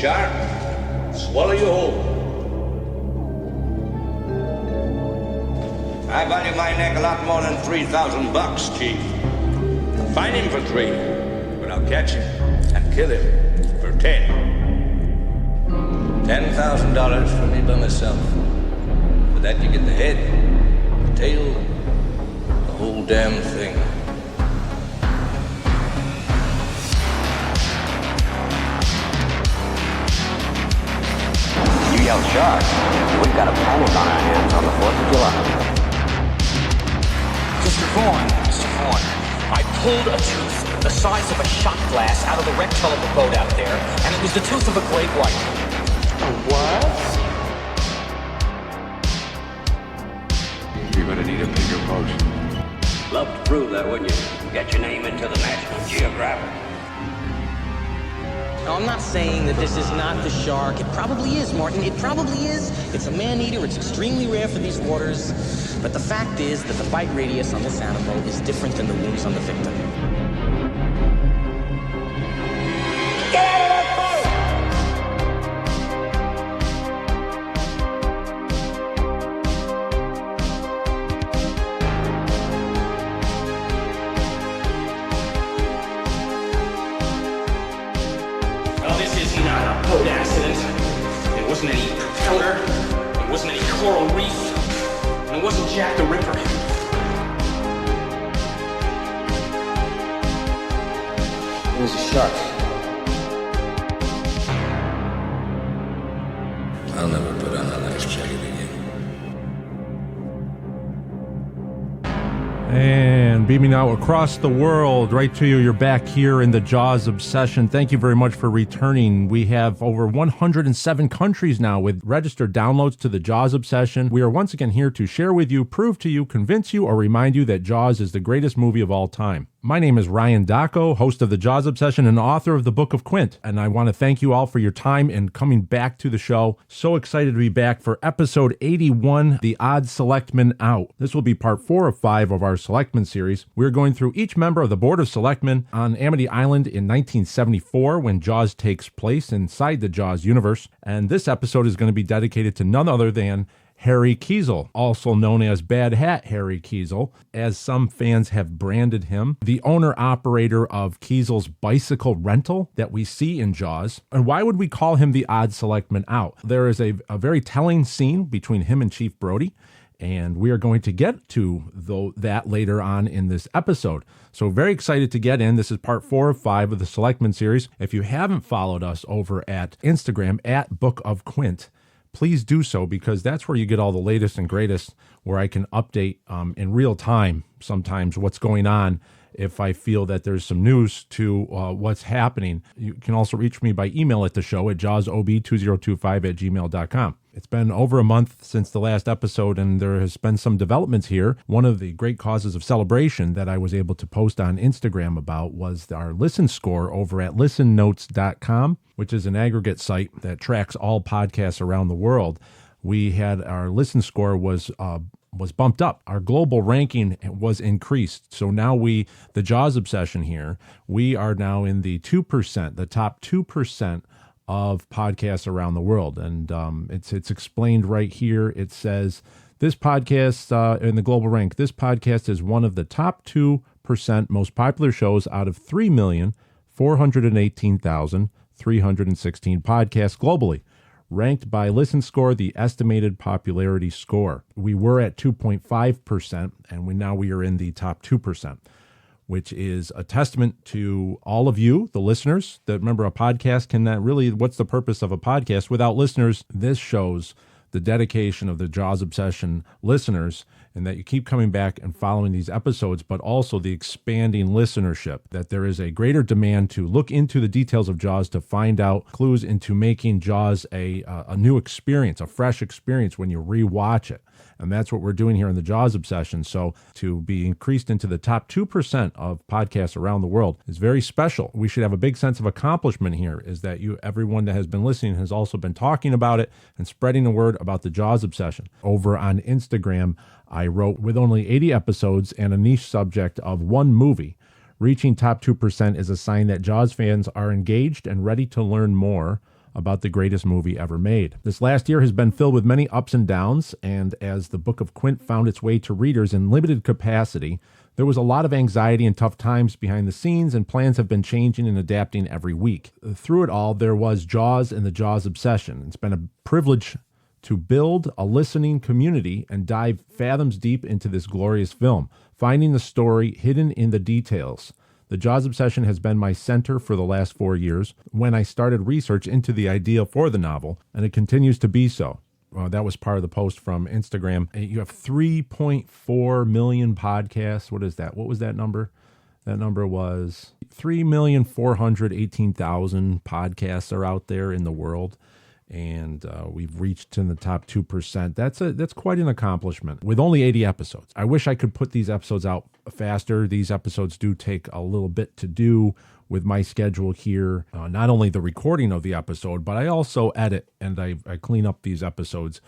shark, swallow you whole. I value my neck a lot more than $3,000, Chief. Find him for 3, but I'll catch him and kill him for 10. $10,000 for me by myself. For that you get the head, the tail, the whole damn thing. You yell shark, we've got a panic on our hands on the 4th of July. Mr. Vaughn, I pulled a tooth the size of a shot glass out of the wreck hull of the boat out there, and it was the tooth of a great white. A what? You're gonna need a bigger boat. Love to prove that, wouldn't you? Get your name into the National Geographic. No, I'm not saying that this is not the shark. It probably is, Martin. It probably is. It's a man-eater. It's extremely rare for these waters. But the fact is that the bite radius on this animal is different than the wounds on the victim. Get out of that boat! Well, this is not a boat accident. There wasn't any propeller. There wasn't any coral reef. And it wasn't Jack the Ripper. It was a shark. I'll never put on a nice jacket again. And beaming out across the world, right to you, you're back here in the Jaws Obsession. Thank you very much for returning. We have over 107 countries now with registered downloads to the Jaws Obsession. We are once again here to share with you, prove to you, convince you, or remind you that Jaws is the greatest movie of all time. My name is Ryan Dacco, host of the Jaws Obsession and author of the Book of Quint, and I want to thank you all for your time and coming back to the show. So excited to be back for episode 81, The Odd Selectmen Out. This will be part 4 of 5 of our Selectmen series. We're going through each member of the Board of Selectmen on Amity Island in 1974 when Jaws takes place inside the Jaws universe, and this episode is going to be dedicated to none other than Harry Keisel, also known as Bad Hat Harry Keisel, as some fans have branded him, the owner-operator of Keisel's bicycle rental that we see in Jaws. And why would we call him the Odd Selectman Out? There is a very telling scene between him and Chief Brody, and we are going to get to that later on in this episode. So very excited to get in. This is part 4 of 5 of the Selectmen series. If you haven't followed us over at Instagram at Book of Quint, please do so, because that's where you get all the latest and greatest, where I can update in real time sometimes what's going on if I feel that there's some news to what's happening. You can also reach me by email at the show at jawsob2025@gmail.com. It's been over a month since the last episode, and there has been some developments here. One of the great causes of celebration that I was able to post on Instagram about was our listen score over at listennotes.com, which is an aggregate site that tracks all podcasts around the world. We had our listen score was bumped up. Our global ranking was increased. So now the Jaws Obsession here, we are now in the 2%, the top 2% of podcasts around the world. And it's explained right here. It says, this podcast in the global rank, this podcast is one of the top 2% most popular shows out of 3,418,316 podcasts globally, ranked by Listen Score, the estimated popularity score. We were at 2.5%, and we are in the top 2%, which is a testament to all of you, the listeners. That remember, a podcast cannot really, what's the purpose of a podcast without listeners? This shows the dedication of the Jaws Obsession listeners, and that you keep coming back and following these episodes, but also the expanding listenership, that there is a greater demand to look into the details of Jaws, to find out clues into making Jaws a new experience, a fresh experience when you rewatch it. And that's what we're doing here in the Jaws Obsession. So to be increased into the top 2% of podcasts around the world is very special. We should have a big sense of accomplishment here, is that everyone that has been listening has also been talking about it and spreading the word about the Jaws Obsession. Over on Instagram, I wrote, with only 80 episodes and a niche subject of one movie, reaching top 2% is a sign that Jaws fans are engaged and ready to learn more about the greatest movie ever made. This last year has been filled with many ups and downs, and as the Book of Quint found its way to readers in limited capacity, there was a lot of anxiety and tough times behind the scenes, and plans have been changing and adapting every week. Through it all, there was Jaws and the Jaws obsession. It's been a privilege to build a listening community and dive fathoms deep into this glorious film, finding the story hidden in the details. The Jaws obsession has been my center for the last 4 years when I started research into the idea for the novel, and it continues to be so. That was part of the post from Instagram. You have 3.4 million podcasts. What is that? What was that number? That number was 3,418,000 podcasts are out there in the world. And we've reached in the top 2%. That's quite an accomplishment with only 80 episodes. I wish I could put these episodes out faster. These episodes do take a little bit to do with my schedule here. Not only the recording of the episode, but I also edit and I clean up these episodes.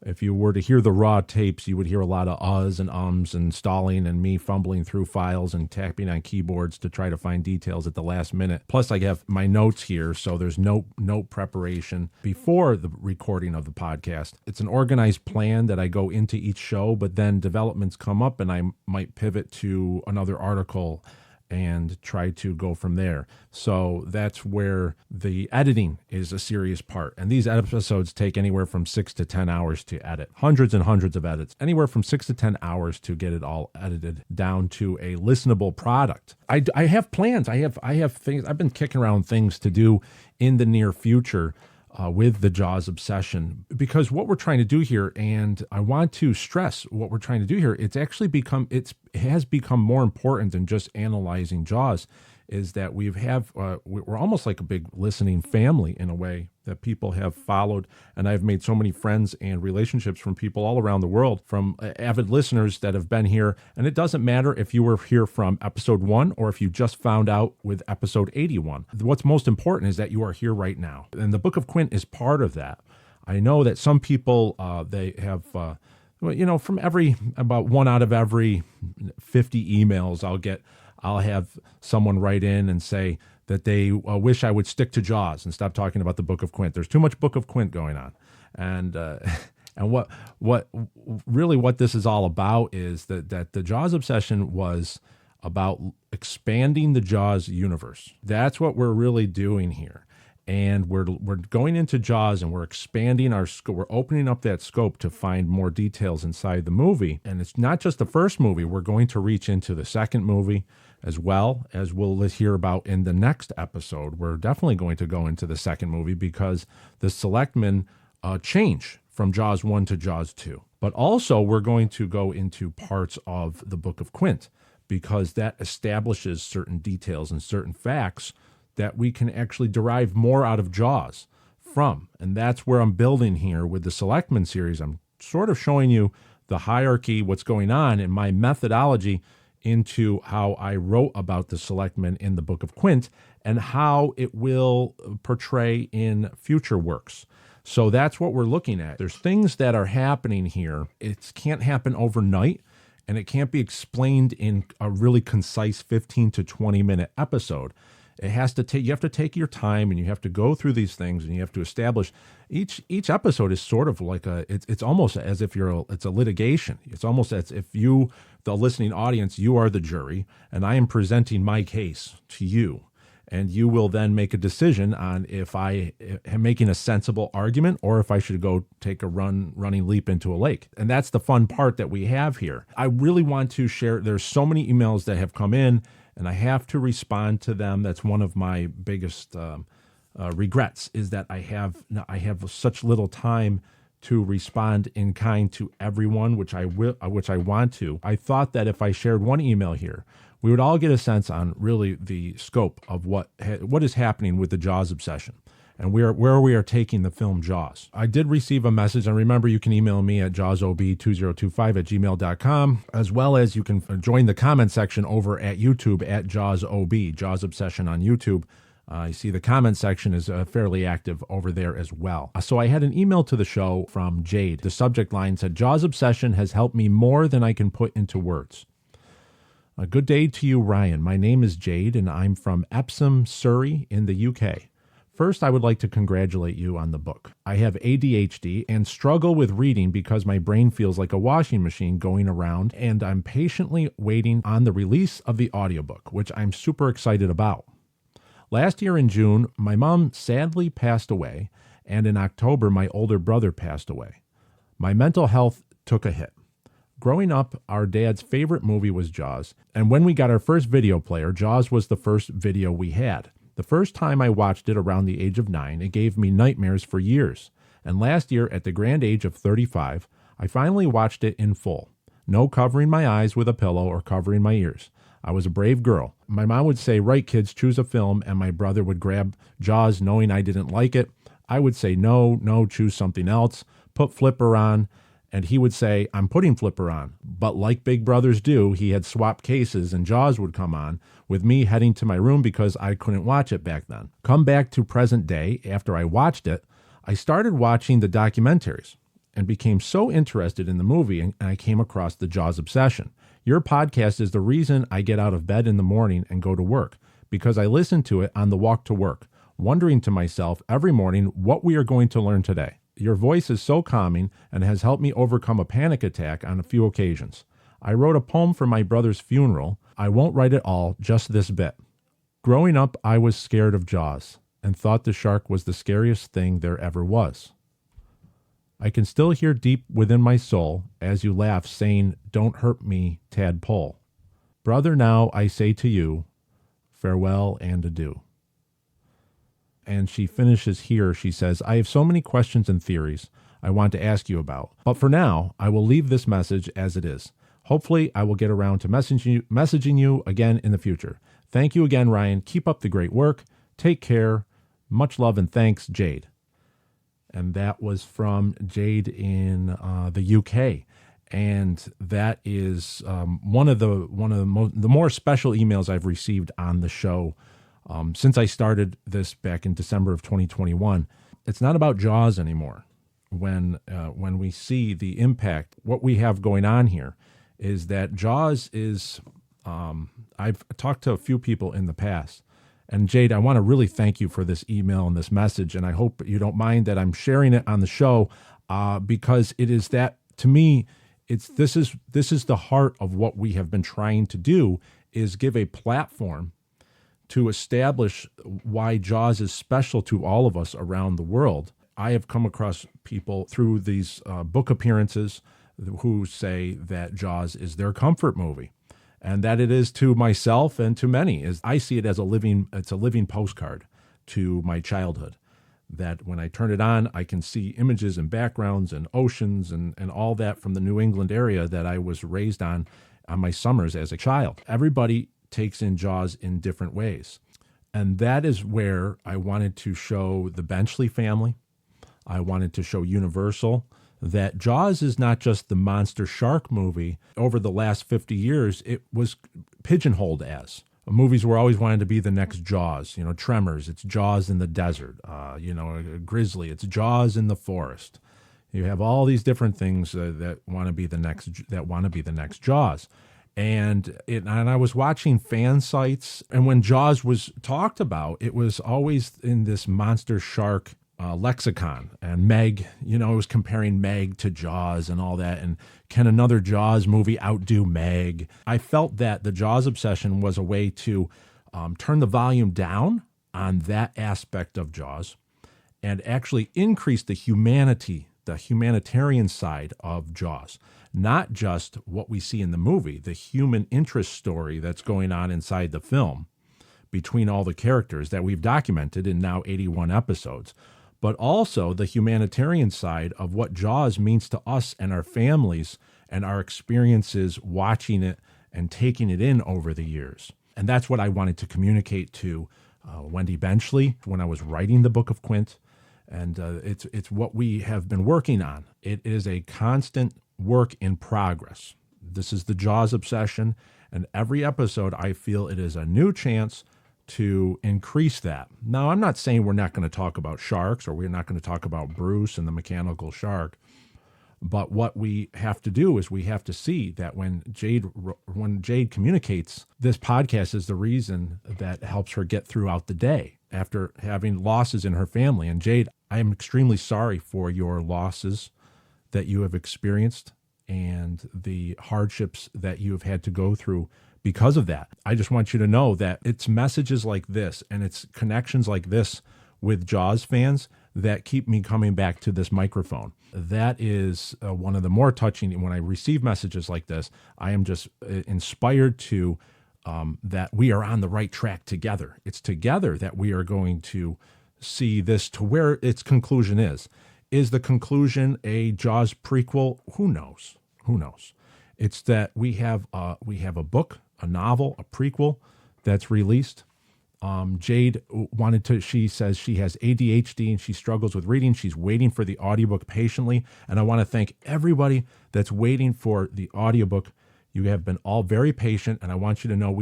If you were to hear the raw tapes, you would hear a lot of uhs and ums and stalling and me fumbling through files and tapping on keyboards to try to find details at the last minute. Plus, I have my notes here, so there's no note preparation before the recording of the podcast. It's an organized plan that I go into each show, but then developments come up and I might pivot to another article and try to go from there. So that's where the editing is a serious part. And these episodes take anywhere from 6 to 10 hours to edit. Hundreds and hundreds of edits. Anywhere from 6 to 10 hours to get it all edited down to a listenable product. I have plans. I have things. I've been kicking around things to do in the near future with the Jaws obsession, because what we're trying to do here, and I want to stress what we're trying to do here, it has become more important than just analyzing Jaws, is that we're almost like a big listening family in a way that people have followed. And I've made so many friends and relationships from people all around the world, from avid listeners that have been here. And it doesn't matter if you were here from episode 1 or if you just found out with episode 81. What's most important is that you are here right now. And the Book of Quint is part of that. I know that some people, they have, from about 1 out of every 50 emails I'll have someone write in and say that they wish I would stick to Jaws and stop talking about the Book of Quint. There's too much Book of Quint going on. And what this is all about is that the Jaws obsession was about expanding the Jaws universe. That's what we're really doing here. And we're going into Jaws and we're expanding our scope. We're opening up that scope to find more details inside the movie. And it's not just the first movie. We're going to reach into the second movie as well, as we'll hear about in the next episode. We're definitely going to go into the second movie because the Selectmen change from Jaws 1 to Jaws 2. But also we're going to go into parts of the Book of Quint because that establishes certain details and certain facts that we can actually derive more out of Jaws from. And that's where I'm building here with the Selectmen series. I'm sort of showing you the hierarchy, what's going on, and my methodology into how I wrote about the Selectmen in the Book of Quint and how it will portray in future works. So that's what we're looking at. There's things that are happening here. It can't happen overnight, and it can't be explained in a really concise 15 to 20 minute episode. It has to take, you have to take your time and you have to go through these things and you have to establish each episode is sort of like it's almost as if it's a litigation. It's almost as if you, the listening audience, you are the jury and I am presenting my case to you. And you will then make a decision on if I am making a sensible argument or if I should go take a running leap into a lake. And that's the fun part that we have here. I really want to share, there's so many emails that have come in and I have to respond to them. That's one of my biggest regrets is that I have such little time to respond in kind to everyone, which I want to. I thought that if I shared one email here, we would all get a sense on really the scope of what is happening with the Jaws obsession and where we are taking the film Jaws. I did receive a message, and remember, you can email me at jawsob2025@gmail.com, as well as you can join the comment section over at YouTube at jawsob, Jaws Obsession on YouTube. I see the comment section is fairly active over there as well. So I had an email to the show from Jade. The subject line said, "Jaws obsession has helped me more than I can put into words." A good day to you, Ryan. My name is Jade, and I'm from Epsom, Surrey in the UK. First, I would like to congratulate you on the book. I have ADHD and struggle with reading because my brain feels like a washing machine going around, and I'm patiently waiting on the release of the audiobook, which I'm super excited about. Last year in June, my mom sadly passed away, and in October, my older brother passed away. My mental health took a hit. Growing up, our dad's favorite movie was Jaws, and when we got our first video player, Jaws was the first video we had. The first time I watched it around the age of 9, it gave me nightmares for years. And last year, at the grand age of 35, I finally watched it in full. No covering my eyes with a pillow or covering my ears. I was a brave girl. My mom would say, right, kids, choose a film, and my brother would grab Jaws knowing I didn't like it. I would say, no, choose something else. Put Flipper on. And he would say, I'm putting Flipper on. But like big brothers do, he had swapped cases and Jaws would come on, with me heading to my room because I couldn't watch it back then. Come back to present day, after I watched it, I started watching the documentaries and became so interested in the movie, and I came across the Jaws obsession. Your podcast is the reason I get out of bed in the morning and go to work, because I listen to it on the walk to work, wondering to myself every morning what we are going to learn today. Your voice is so calming and has helped me overcome a panic attack on a few occasions. I wrote a poem for my brother's funeral. I won't write it all, just this bit. Growing up, I was scared of Jaws and thought the shark was the scariest thing there ever was. I can still hear deep within my soul as you laugh, saying, "Don't hurt me, tadpole." Brother, now I say to you, farewell and adieu. And she finishes here. She says, I have so many questions and theories I want to ask you about. But for now, I will leave this message as it is. Hopefully, I will get around to messaging you again in the future. Thank you again, Ryan. Keep up the great work. Take care. Much love and thanks, Jade. And that was from Jade in the UK. And that is one of the more special emails I've received on the show since I started this back in December of 2021. It's not about Jaws anymore. When we see the impact, what we have going on here is that Jaws is, I've talked to a few people in the past, and Jade, I want to really thank you for this email and this message, and I hope you don't mind that I'm sharing it on the show, because it is that, to me, this is the heart of what we have been trying to do, is give a platform to establish why Jaws is special to all of us around the world. I have come across people through these book appearances who say that Jaws is their comfort movie, and that it is to myself and to many. Is I see it as a living postcard to my childhood, that when I turn it on, I can see images and backgrounds and oceans and all that from the New England area that I was raised on my summers as a child. Everybody takes in Jaws in different ways. And that is where I wanted to show the Benchley family. I wanted to show Universal that Jaws is not just the monster shark movie. Over the last 50 years, it was pigeonholed as. Movies were always wanting to be the next Jaws. Tremors, it's Jaws in the desert. Grizzly, it's Jaws in the forest. You have all these different things that want to be the next Jaws. And I was watching fan sites, and when Jaws was talked about, it was always in this monster shark lexicon. And Meg, it was comparing Meg to Jaws and all that. And can another Jaws movie outdo Meg? I felt that the Jaws obsession was a way to turn the volume down on that aspect of Jaws and actually increase the humanitarian side of Jaws. Not just what we see in the movie, the human interest story that's going on inside the film between all the characters that we've documented in now 81 episodes, but also the humanitarian side of what Jaws means to us and our families and our experiences watching it and taking it in over the years. And that's what I wanted to communicate to Wendy Benchley when I was writing the Book of Quint. And it's what we have been working on. It is a constant work in progress. This is the Jaws obsession, and every episode I feel it is a new chance to increase that. Now, I'm not saying we're not going to talk about sharks, or we're not going to talk about Bruce and the mechanical shark, but what we have to do is we have to see that when Jade communicates, this podcast is the reason that helps her get throughout the day. after having losses in her family. And Jade, I am extremely sorry for your losses that you have experienced and the hardships that you have had to go through because of that. I just want you to know that it's messages like this and it's connections like this with Jaws fans that keep me coming back to this microphone. That is one of the more touching. When I receive messages like this, I am just inspired to that we are on the right track together. It's together that we are going to see this to where its conclusion is. Is the conclusion a Jaws prequel? Who knows? Who knows? It's that we have a book, a novel, a prequel that's released. Jade she says she has ADHD and she struggles with reading. She's waiting for the audiobook patiently. And I want to thank everybody that's waiting for the audiobook. You have been all very patient, and I want you to know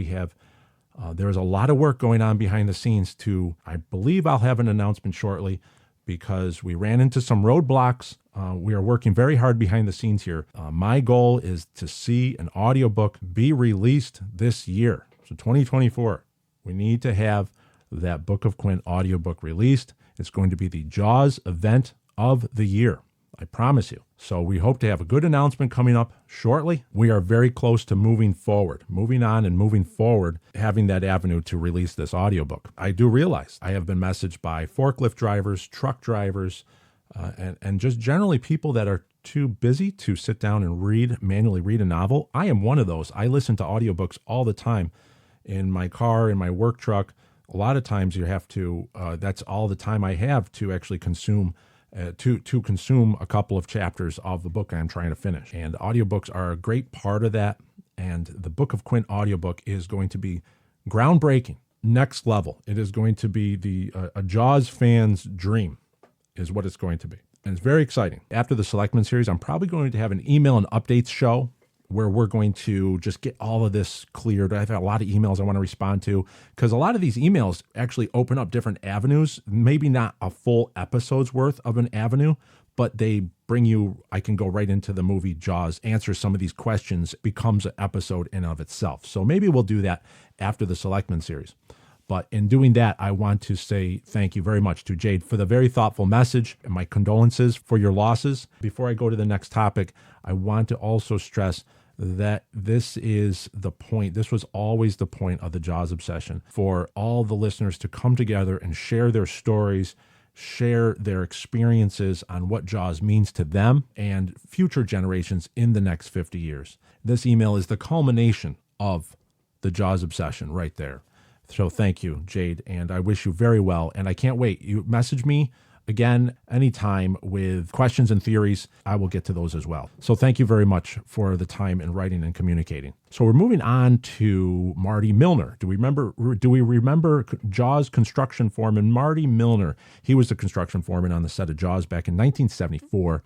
there's a lot of work going on behind the scenes I believe I'll have an announcement shortly because we ran into some roadblocks. We are working very hard behind the scenes here. My goal is to see an audiobook be released this year. So 2024, we need to have that Book of Quint audiobook released. It's going to be the Jaws event of the year. I promise you. So we hope to have a good announcement coming up shortly. We are very close to moving forward, having that avenue to release this audiobook. I do realize I have been messaged by forklift drivers, truck drivers, and just generally people that are too busy to sit down and manually read a novel. I am one of those. I listen to audiobooks all the time in my car, in my work truck. A lot of times you have to, that's all the time I have to actually consume to consume a couple of chapters of the book I'm trying to finish. And audiobooks are a great part of that. And the Book of Quint audiobook is going to be groundbreaking, next level. It is going to be a Jaws fan's dream is what it's going to be. And it's very exciting. After the Selectmen series, I'm probably going to have an email and updates show where we're going to just get all of this cleared. I've had a lot of emails I want to respond to because a lot of these emails actually open up different avenues, maybe not a full episode's worth of an avenue, but they bring you, I can go right into the movie Jaws, answer some of these questions, becomes an episode in of itself. So maybe we'll do that after the Selectmen series. But in doing that, I want to say thank you very much to Jade for the very thoughtful message and my condolences for your losses. Before I go to the next topic, I want to also stress that this is the point. This was always the point of the Jaws obsession, for all the listeners to come together and share their stories, share their experiences on what Jaws means to them and future generations in the next 50 years. This email is the culmination of the Jaws obsession right there. So thank you, Jade, and I wish you very well. And I can't wait. You message me again anytime with questions and theories. I will get to those as well. So thank you very much for the time in writing and communicating. So we're moving on to Marty Milner. Do we remember Jaws construction foreman Marty Milner? He was the construction foreman on the set of Jaws back in 1974.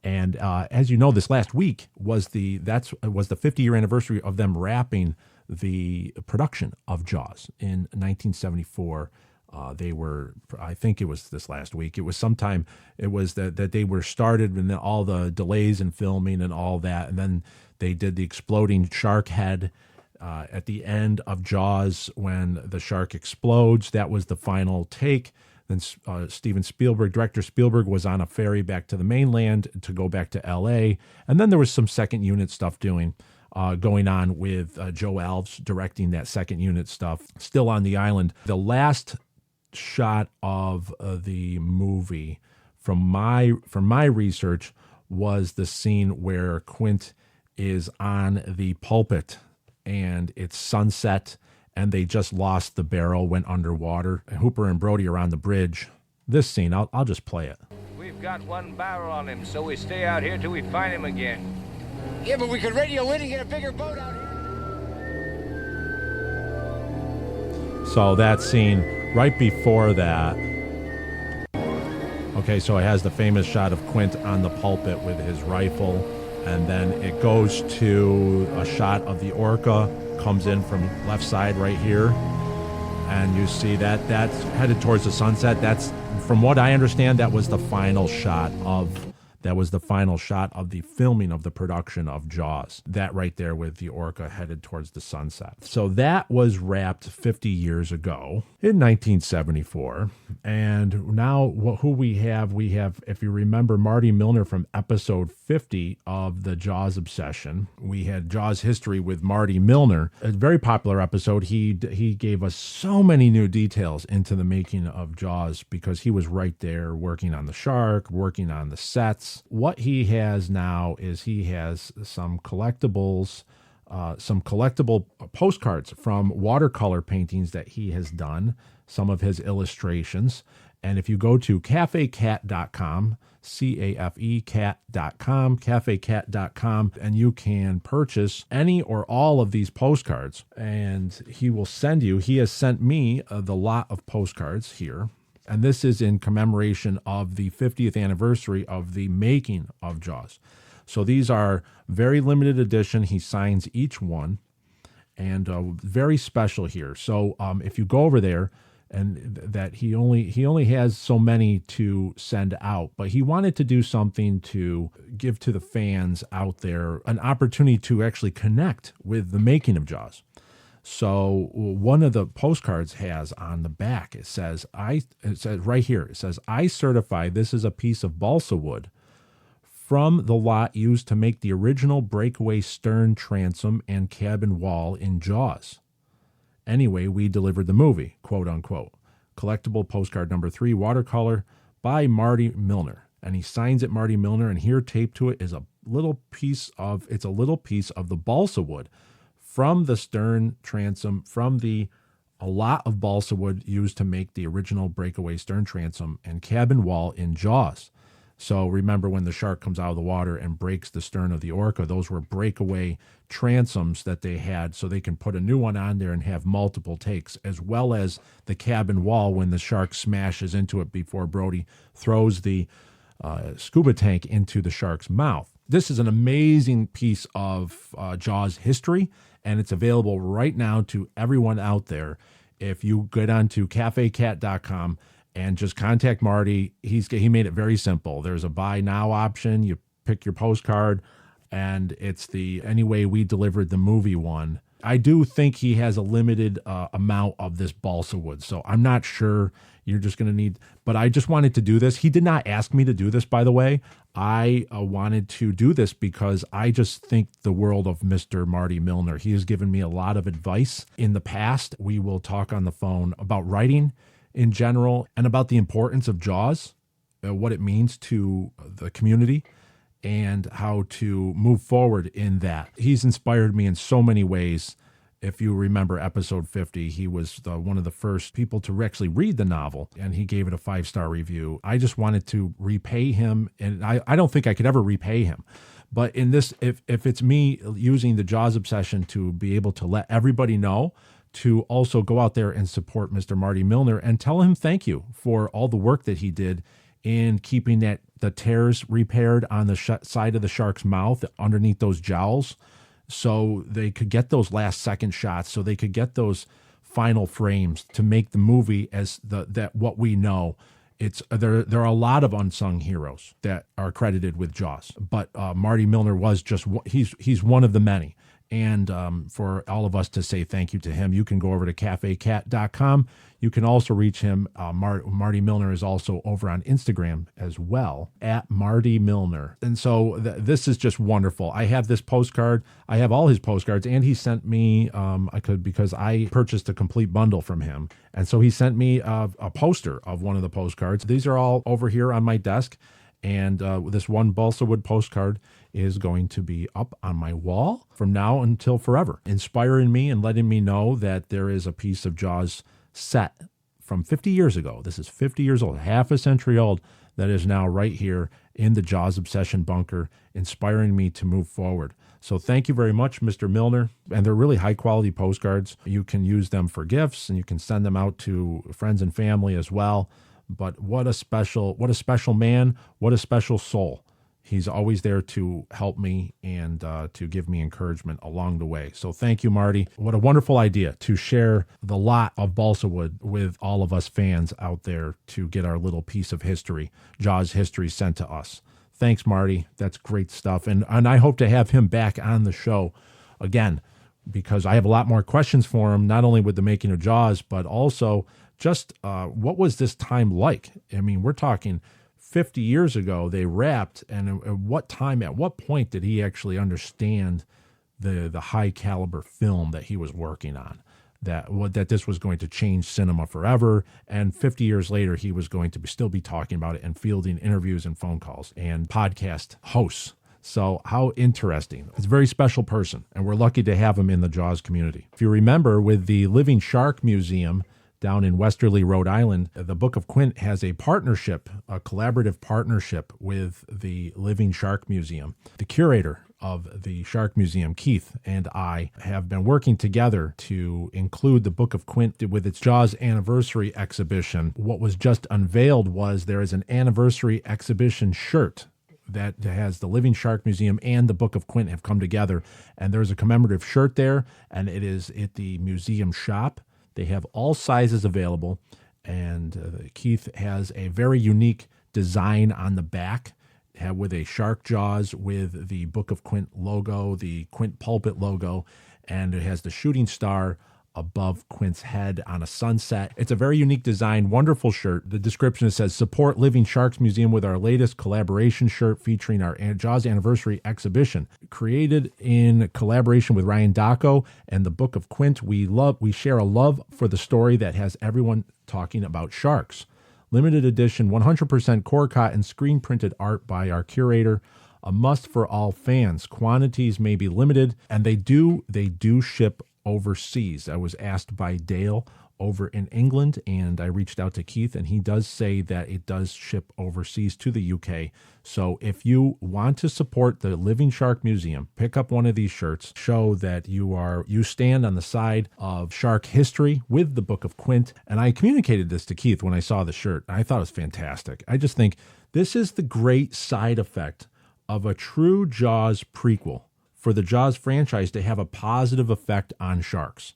And as you know, this last week was the 50-year anniversary of them wrapping the production of Jaws in 1974. I think it was this last week. It was sometime, it was that they were started and then all the delays in filming and all that. And then they did the exploding shark head at the end of Jaws when the shark explodes. That was the final take. Then director Spielberg was on a ferry back to the mainland to go back to L.A. And then there was some second unit stuff going on with Joe Alves directing that second unit stuff, still on the island. The last shot of the movie from my research was the scene where Quint is on the pulpit and it's sunset and they just lost the barrel, went underwater. Hooper and Brody are on the bridge. This scene, I'll just play it. We've got one barrel on him, so we stay out here till we find him again. Yeah, but we could radio in and get a bigger boat out here. So that scene right before that. Okay, so it has the famous shot of Quint on the pulpit with his rifle, and then it goes to a shot of the orca, comes in from left side right here, and you see that's headed towards the sunset. That's, from what I understand, that was the final shot of That was the final shot of the filming of the production of Jaws. That right there with the orca headed towards the sunset. So that was wrapped 50 years ago in 1974. And now who we have, if you remember, Marty Milner from episode 50 of the Jaws Obsession. We had Jaws history with Marty Milner, a very popular episode. He gave us so many new details into the making of Jaws because he was right there working on the shark, working on the sets. What he has now is he has some collectibles, some collectible postcards from watercolor paintings that he has done, some of his illustrations. And if you go to cafecat.com, C-A-F-E cat.com, cafecat.com, and you can purchase any or all of these postcards. And he will send you, he has sent me the lot of postcards here. And this is in commemoration of the 50th anniversary of the making of Jaws. So these are very limited edition. He signs each one, and very special here. So if you go over there, and that he only has so many to send out, but he wanted to do something to give to the fans out there an opportunity to actually connect with the making of Jaws. So one of the postcards has on the back, it says right here, it says, "I certify this is a piece of balsa wood from the lot used to make the original breakaway stern transom and cabin wall in Jaws. Anyway, we delivered the movie," quote unquote. Collectible postcard number 3, watercolor by Marty Milner. And he signs it Marty Milner, and here taped to it is a little piece of the balsa wood from the stern transom, from a lot of balsa wood used to make the original breakaway stern transom and cabin wall in Jaws. So remember when the shark comes out of the water and breaks the stern of the orca, those were breakaway transoms that they had so they can put a new one on there and have multiple takes, as well as the cabin wall when the shark smashes into it before Brody throws the scuba tank into the shark's mouth. This is an amazing piece of Jaws history, and it's available right now to everyone out there. If you get onto cafecat.com and just contact Marty, he made it very simple. There's a buy now option. You pick your postcard, and it's the Anyway We Delivered the Movie one. I do think he has a limited amount of this balsa wood, so I'm not sure. You're just going to need, but I just wanted to do this. He did not ask me to do this, by the way. I wanted to do this because I just think the world of Mr. Marty Milner. He has given me a lot of advice in the past. We will talk on the phone about writing in general and about the importance of Jaws, what it means to the community, and how to move forward in that. He's inspired me in so many ways. If you remember episode 50, he was one of the first people to actually read the novel, and he gave it a 5-star review. I just wanted to repay him, and I don't think I could ever repay him. But in this, if it's me using the Jaws Obsession to be able to let everybody know, to also go out there and support Mr. Marty Milner and tell him thank you for all the work that he did in keeping the tears repaired on the side of the shark's mouth underneath those jowls, so they could get those last second shots, so they could get those final frames to make the movie as that what we know. There are a lot of unsung heroes that are credited with Jaws, but Marty Milner was just he's one of the many. And for all of us to say thank you to him, you can go over to cafecat.com. You can also reach him. Marty Milner is also over on Instagram as well, at Marty Milner. And so this is just wonderful. I have this postcard. I have all his postcards, and he sent me, because I purchased a complete bundle from him. And so he sent me a poster of one of the postcards. These are all over here on my desk. And this one balsa wood postcard is going to be up on my wall from now until forever, inspiring me and letting me know that there is a piece of Jaws set from 50 years ago. This is 50 years old, half a century old, that is now right here in the Jaws Obsession bunker, inspiring me to move forward. So thank you very much, Mr. Milner. And they're really high quality postcards. You can use them for gifts, and you can send them out to friends and family as well. But what a special man, what a special soul. He's always there to help me and to give me encouragement along the way. So thank you, Marty. What a wonderful idea to share the lot of balsa wood with all of us fans out there to get our little piece of history, Jaws history, sent to us. Thanks, Marty. That's great stuff. And I hope to have him back on the show again, because I have a lot more questions for him, not only with the making of Jaws, but also just what was this time like? I mean, we're talking 50 years ago, they wrapped, and at what time, at what point did he actually understand the high caliber film that he was working on? That this was going to change cinema forever, and 50 years later, he was going to still be talking about it and fielding interviews and phone calls and podcast hosts. So how interesting. It's a very special person, and we're lucky to have him in the Jaws community. If you remember, with the Living Shark Museum down in Westerly, Rhode Island, the Book of Quint has a partnership, a collaborative partnership with the Living Shark Museum. The curator of the Shark Museum, Keith, and I have been working together to include the Book of Quint with its Jaws anniversary exhibition. What was just unveiled was there is an anniversary exhibition shirt that has the Living Shark Museum and the Book of Quint have come together, and there's a commemorative shirt there, and it is at the museum shop. They have all sizes available, and Keith has a very unique design on the back with a shark jaws with the Book of Quint logo, the Quint pulpit logo, and it has the shooting star above Quint's head on a sunset. It's a very unique design, wonderful shirt. The description says, support Living Sharks Museum with our latest collaboration shirt featuring our Jaws anniversary exhibition. Created in collaboration with Ryan Dacco and the Book of Quint, we share a love for the story that has everyone talking about sharks. Limited edition, 100% core cotton, screen printed art by our curator. A must for all fans. Quantities may be limited, and they do ship overseas. I was asked by Dale over in England, and I reached out to Keith, and he does say that it does ship overseas to the UK. So if you want to support the Living Shark Museum, pick up one of these shirts, show that you stand on the side of shark history with the Book of Quint. And I communicated this to Keith when I saw the shirt. I thought it was fantastic. I just think this is the great side effect of a true Jaws prequel, for the Jaws franchise to have a positive effect on sharks.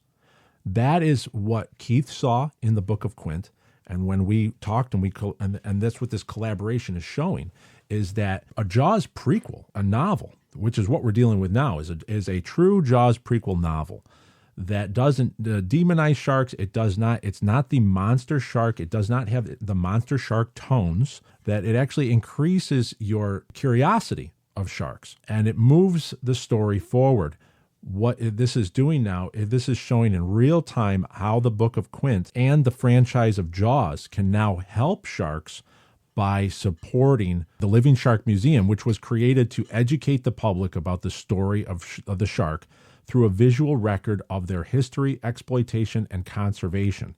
That is what Keith saw in the Book of Quint. And when we talked, and that's what this collaboration is showing, is that a Jaws prequel, a novel, which is what we're dealing with now, is a true Jaws prequel novel that doesn't demonize sharks. It's not the monster shark. It does not have the monster shark tones, that it actually increases your curiosity of sharks, and it moves the story forward. What this is doing now, this is showing in real time how the Book of Quint and the franchise of Jaws can now help sharks by supporting the Living Shark Museum, which was created to educate the public about the story of the shark through a visual record of their history, exploitation, and conservation.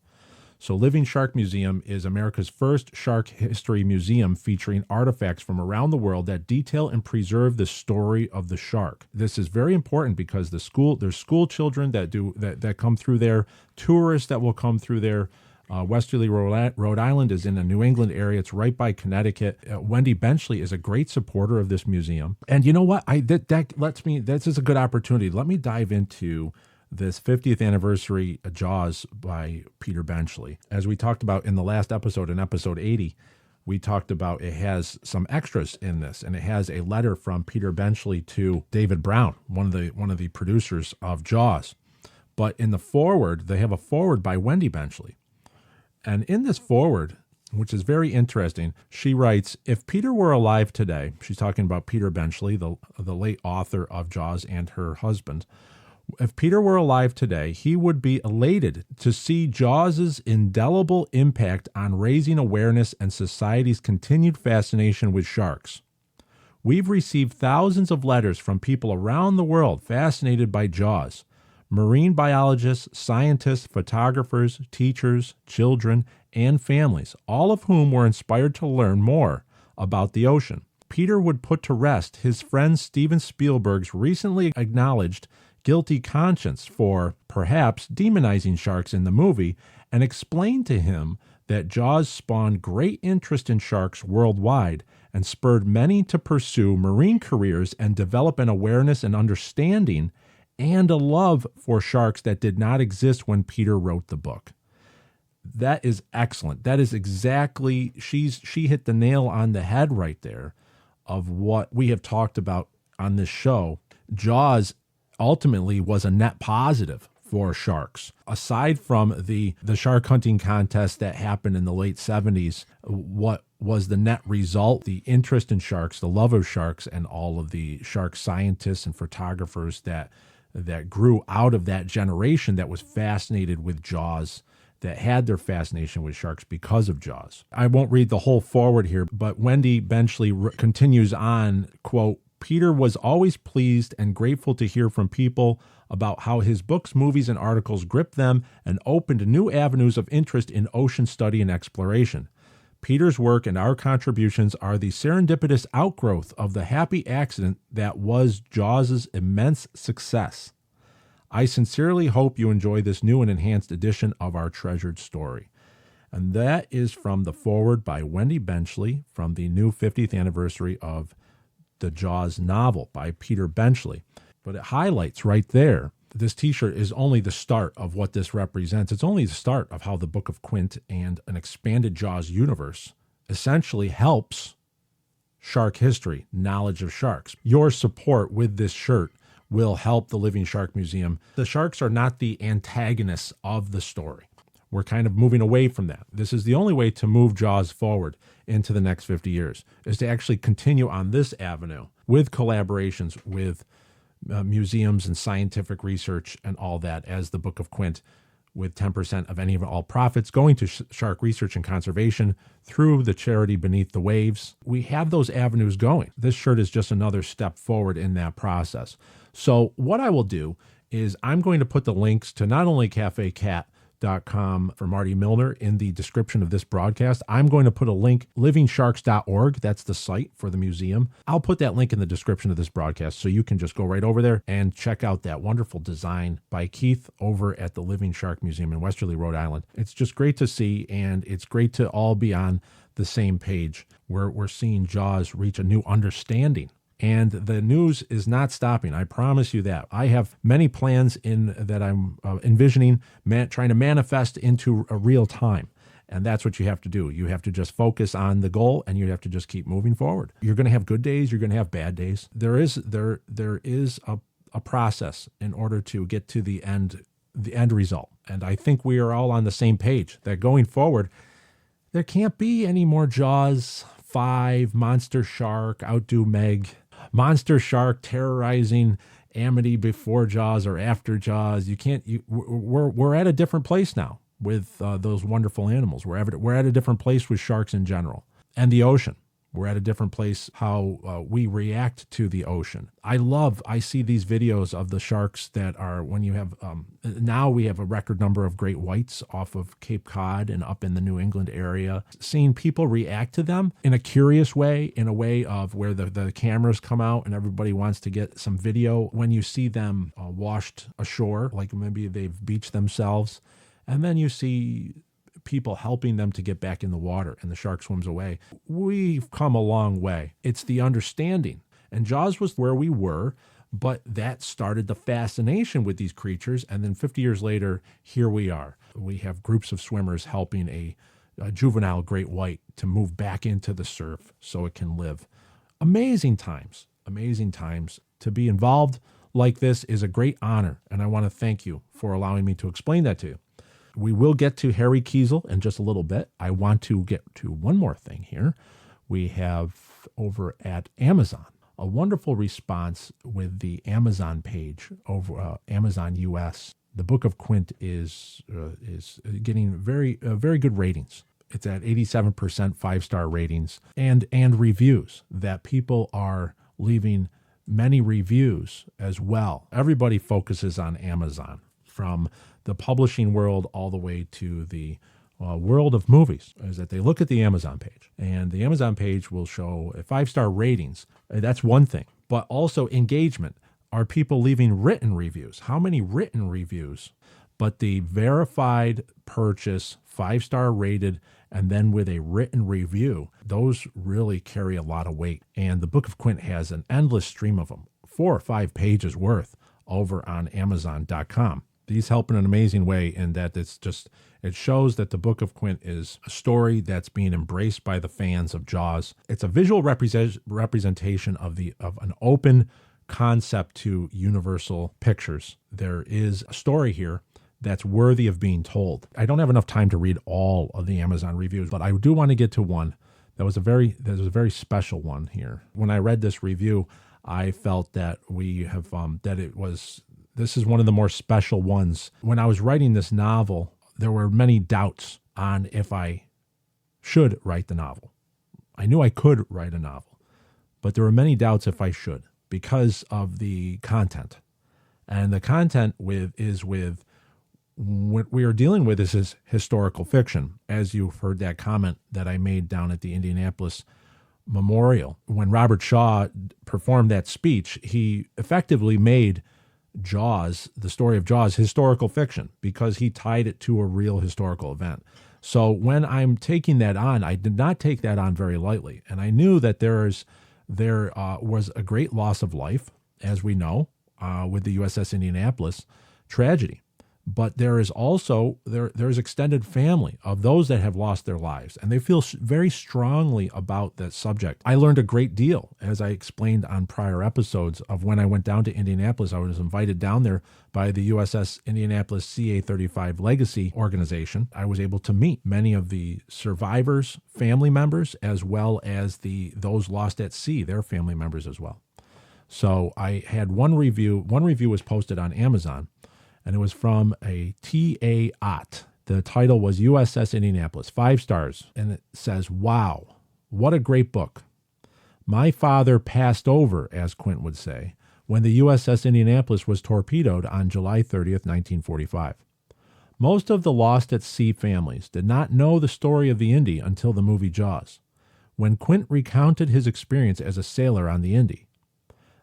So Living Shark Museum is America's first shark history museum featuring artifacts from around the world that detail and preserve the story of the shark. This is very important because there's school children that come through there, tourists that will come through there. Westerly, Rhode Island is in the New England area. It's right by Connecticut. Wendy Benchley is a great supporter of this museum. And you know what? This is a good opportunity. Let me dive into this 50th anniversary Jaws by Peter Benchley. As we talked about in the last episode, in episode 80, we talked about it has some extras in this, and it has a letter from Peter Benchley to David Brown, one of the producers of Jaws. But in the foreword, they have a foreword by Wendy Benchley. And in this foreword, which is very interesting, she writes, if Peter were alive today, she's talking about Peter Benchley, the late author of Jaws, and her husband. If Peter were alive today, he would be elated to see Jaws' indelible impact on raising awareness and society's continued fascination with sharks. We've received thousands of letters from people around the world fascinated by Jaws. Marine biologists, scientists, photographers, teachers, children, and families, all of whom were inspired to learn more about the ocean. Peter would put to rest his friend Steven Spielberg's recently acknowledged guilty conscience for, perhaps, demonizing sharks in the movie, and explain to him that Jaws spawned great interest in sharks worldwide and spurred many to pursue marine careers and develop an awareness and understanding and a love for sharks that did not exist when Peter wrote the book. That is excellent. That is exactly, she hit the nail on the head right there of what we have talked about on this show, Jaws ultimately was a net positive for sharks. Aside from the shark hunting contest that happened in the late 70s, what was the net result? The interest in sharks, the love of sharks, and all of the shark scientists and photographers that grew out of that generation that was fascinated with Jaws, that had their fascination with sharks because of Jaws. I won't read the whole forward here, but Wendy Benchley continues on, quote, Peter was always pleased and grateful to hear from people about how his books, movies, and articles gripped them and opened new avenues of interest in ocean study and exploration. Peter's work and our contributions are the serendipitous outgrowth of the happy accident that was Jaws' immense success. I sincerely hope you enjoy this new and enhanced edition of our treasured story. And that is from the foreword by Wendy Benchley from the new 50th anniversary of the Jaws novel by Peter Benchley. But it highlights right there, this t-shirt is only the start of what this represents. It's only the start of how the Book of Quint and an expanded Jaws universe essentially helps shark history, knowledge of sharks. Your support with this shirt will help the Living Shark Museum. The sharks are not the antagonists of the story. We're kind of moving away from that. This is the only way to move Jaws forward into the next 50 years, is to actually continue on this avenue with collaborations with museums and scientific research and all that, as the Book of Quint, with 10% of any of all profits going to shark research and conservation through the charity Beneath the Waves. We have those avenues going. This shirt is just another step forward in that process. So what I will do is I'm going to put the links to not only CafeCat.com for Marty Milner in the description of this broadcast. I'm going to put a link, livingsharks.org. That's the site for the museum. I'll put that link in the description of this broadcast so you can just go right over there and check out that wonderful design by Keith over at the Living Shark Museum in Westerly, Rhode Island. It's just great to see, and it's great to all be on the same page where we're seeing Jaws reach a new understanding. And the news is not stopping. I promise you that. I have many plans that I'm envisioning, trying to manifest into a real time. And that's what you have to do. You have to just focus on the goal, and you have to just keep moving forward. You're going to have good days. You're going to have bad days. There is a process in order to get to the end result. And I think we are all on the same page that going forward, there can't be any more Jaws 5, Monster Shark, Outdo Meg, Monster Shark terrorizing Amity before Jaws or after Jaws. We're at a different place now with those wonderful animals. We're at a different place with sharks in general and the ocean. We're at a different place how we react to the ocean. I see these videos of the sharks that are, when you have, now we have a record number of great whites off of Cape Cod and up in the New England area. Seeing people react to them in a curious way, in a way of where the cameras come out and everybody wants to get some video. When you see them washed ashore, like maybe they've beached themselves, and then you see people helping them to get back in the water and the shark swims away. We've come a long way. It's the understanding. And Jaws was where we were, but that started the fascination with these creatures. And then 50 years later, here we are. We have groups of swimmers helping a juvenile great white to move back into the surf so it can live. Amazing times. Amazing times. To be involved like this is a great honor. And I want to thank you for allowing me to explain that to you. We will get to Harry Keisel in just a little bit. I want to get to one more thing here. We have over at Amazon a wonderful response with the Amazon page over Amazon US. The Book of Quint is getting very good ratings. It's at 87% 5-star ratings and reviews that people are leaving many reviews as well. Everybody focuses on Amazon, from the publishing world all the way to the world of movies, is that they look at the Amazon page, and the Amazon page will show 5-star ratings. That's one thing, but also engagement. Are people leaving written reviews? How many written reviews? But the verified purchase, 5-star rated, and then with a written review, those really carry a lot of weight. And the Book of Quint has an endless stream of them, 4 or 5 pages worth over on Amazon.com. These help in an amazing way in that it shows that the Book of Quint is a story that's being embraced by the fans of Jaws. It's a visual representation of an open concept to Universal Pictures. There is a story here that's worthy of being told. I don't have enough time to read all of the Amazon reviews, but I do want to get to one. There's a very special one here. When I read this review, I felt that this is one of the more special ones. When I was writing this novel, there were many doubts on if I should write the novel. I knew I could write a novel, but there were many doubts if I should because of the content. And the content what we are dealing with is historical fiction. As you've heard that comment that I made down at the Indianapolis Memorial. When Robert Shaw performed that speech, he effectively made Jaws, the story of Jaws, historical fiction because he tied it to a real historical event. So when I'm taking that on, I did not take that on very lightly. And I knew that there was a great loss of life, as we know, with the USS Indianapolis tragedy. But there is also, there's extended family of those that have lost their lives, and they feel very strongly about that subject. I learned a great deal, as I explained on prior episodes, of when I went down to Indianapolis. I was invited down there by the USS Indianapolis CA-35 Legacy organization. I was able to meet many of the survivors' family members, as well as those lost at sea, their family members as well. So I had one review. One review was posted on Amazon, and it was from a T.A. Ott. The title was USS Indianapolis, 5 stars, and it says, "Wow, what a great book. My father passed over," as Quint would say, "when the USS Indianapolis was torpedoed on July 30th, 1945. Most of the lost at sea families did not know the story of the Indy until the movie Jaws, when Quint recounted his experience as a sailor on the Indy.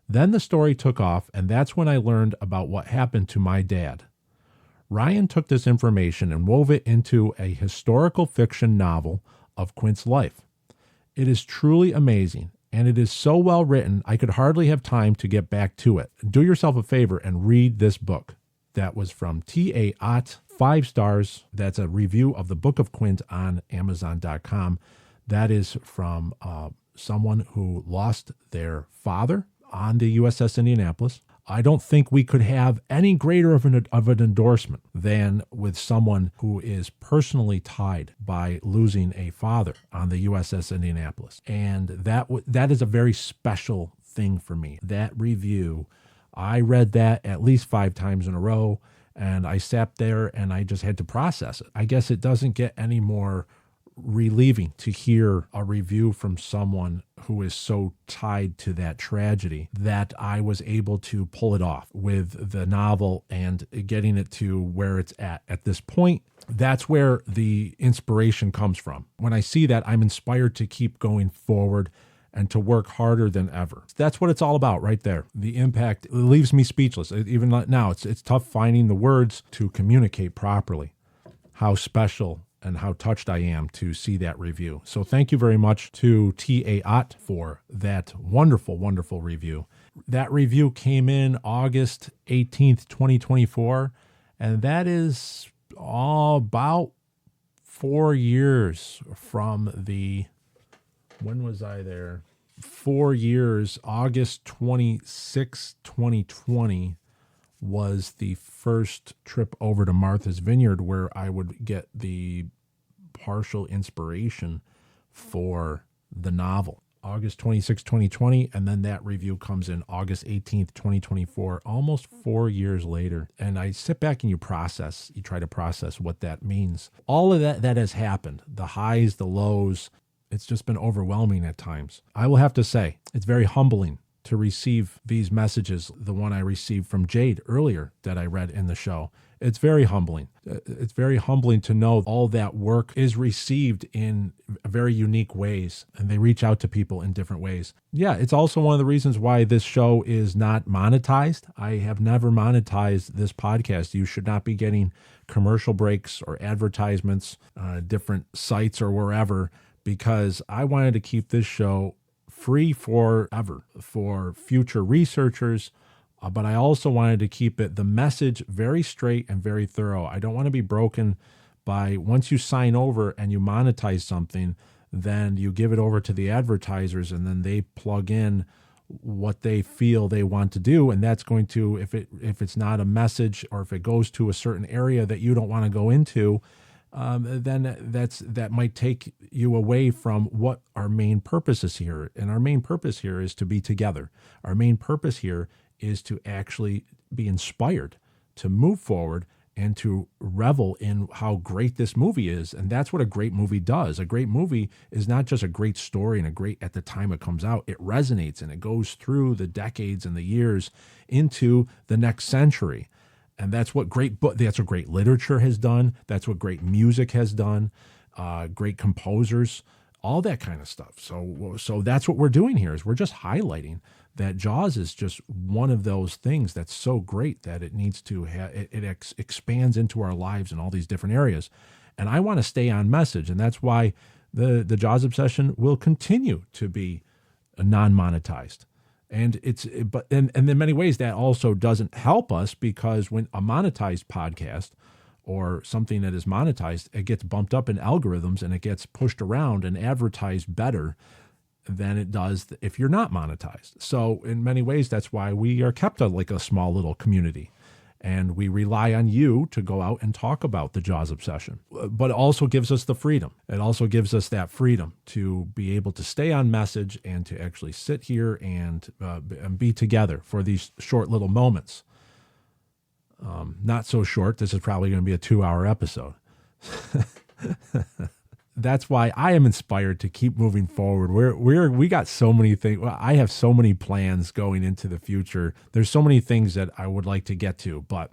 Then the story took off, and that's when I learned about what happened to my dad. Ryan took this information and wove it into a historical fiction novel of Quint's life. It is truly amazing, and it is so well written, I could hardly have time to get back to it. Do yourself a favor and read this book." That was from T.A. Ott, 5 stars. That's a review of the Book of Quint on Amazon.com. That is from someone who lost their father on the USS Indianapolis. I don't think we could have any greater of an endorsement than with someone who is personally tied by losing a father on the USS Indianapolis. And that is a very special thing for me. That review, I read that at least 5 times in a row, and I sat there and I just had to process it. I guess it doesn't get any more relieving to hear a review from someone who is so tied to that tragedy that I was able to pull it off with the novel and getting it to where it's at this point. That's where the inspiration comes from. When I see that, I'm inspired to keep going forward and to work harder than ever. That's what it's all about right there. The impact, it leaves me speechless. Even now, it's tough finding the words to communicate properly how special and how touched I am to see that review. So thank you very much to T.A. Ott for that wonderful, wonderful review. That review came in August 18th, 2024, and that is about 4 years from when was I there? 4 years, August 26, 2020, was the first trip over to Martha's Vineyard where I would get the partial inspiration for the novel. August 26, 2020, and then that review comes in August 18th, 2024, almost 4 years later. And I sit back and you try to process what that means. All of that has happened, the highs, the lows, it's just been overwhelming at times. I will have to say, it's very humbling to receive these messages, the one I received from Jade earlier that I read in the show. It's very humbling. It's very humbling to know all that work is received in very unique ways, and they reach out to people in different ways. Yeah, it's also one of the reasons why this show is not monetized. I have never monetized this podcast. You should not be getting commercial breaks or advertisements, different sites or wherever, because I wanted to keep this show free forever for future researchers, But I also wanted to keep the message very straight and very thorough. I don't want to be broken by once you sign over and you monetize something, then you give it over to the advertisers and then they plug in what they feel they want to do. And that's going to, if it's not a message or if it goes to a certain area that you don't want to go into, then that might take you away from what our main purpose is here. And our main purpose here is to be together. Our main purpose here is to actually be inspired to move forward and to revel in how great this movie is. And that's what a great movie does. A great movie is not just a great story and a great at the time it comes out. It resonates and it goes through the decades and the years into the next century. And that's what great literature has done. That's what great music has done. Great composers, all that kind of stuff. So that's what we're doing here is we're just highlighting that Jaws is just one of those things that's so great that it needs to expands into our lives in all these different areas. And I want to stay on message. And that's why the Jaws obsession will continue to be non-monetized. And in many ways that also doesn't help us because when a monetized podcast or something that is monetized, it gets bumped up in algorithms and it gets pushed around and advertised better than it does if you're not monetized. So in many ways, that's why we are kept like a small little community. And we rely on you to go out and talk about the Jaws obsession. But it also gives us the freedom. It also gives us that freedom to be able to stay on message and to actually sit here and be together for these short little moments. Not so short. This is probably going to be a 2-hour episode. That's why I am inspired to keep moving forward. We got so many things. I have so many plans going into the future. There's so many things that I would like to get to, but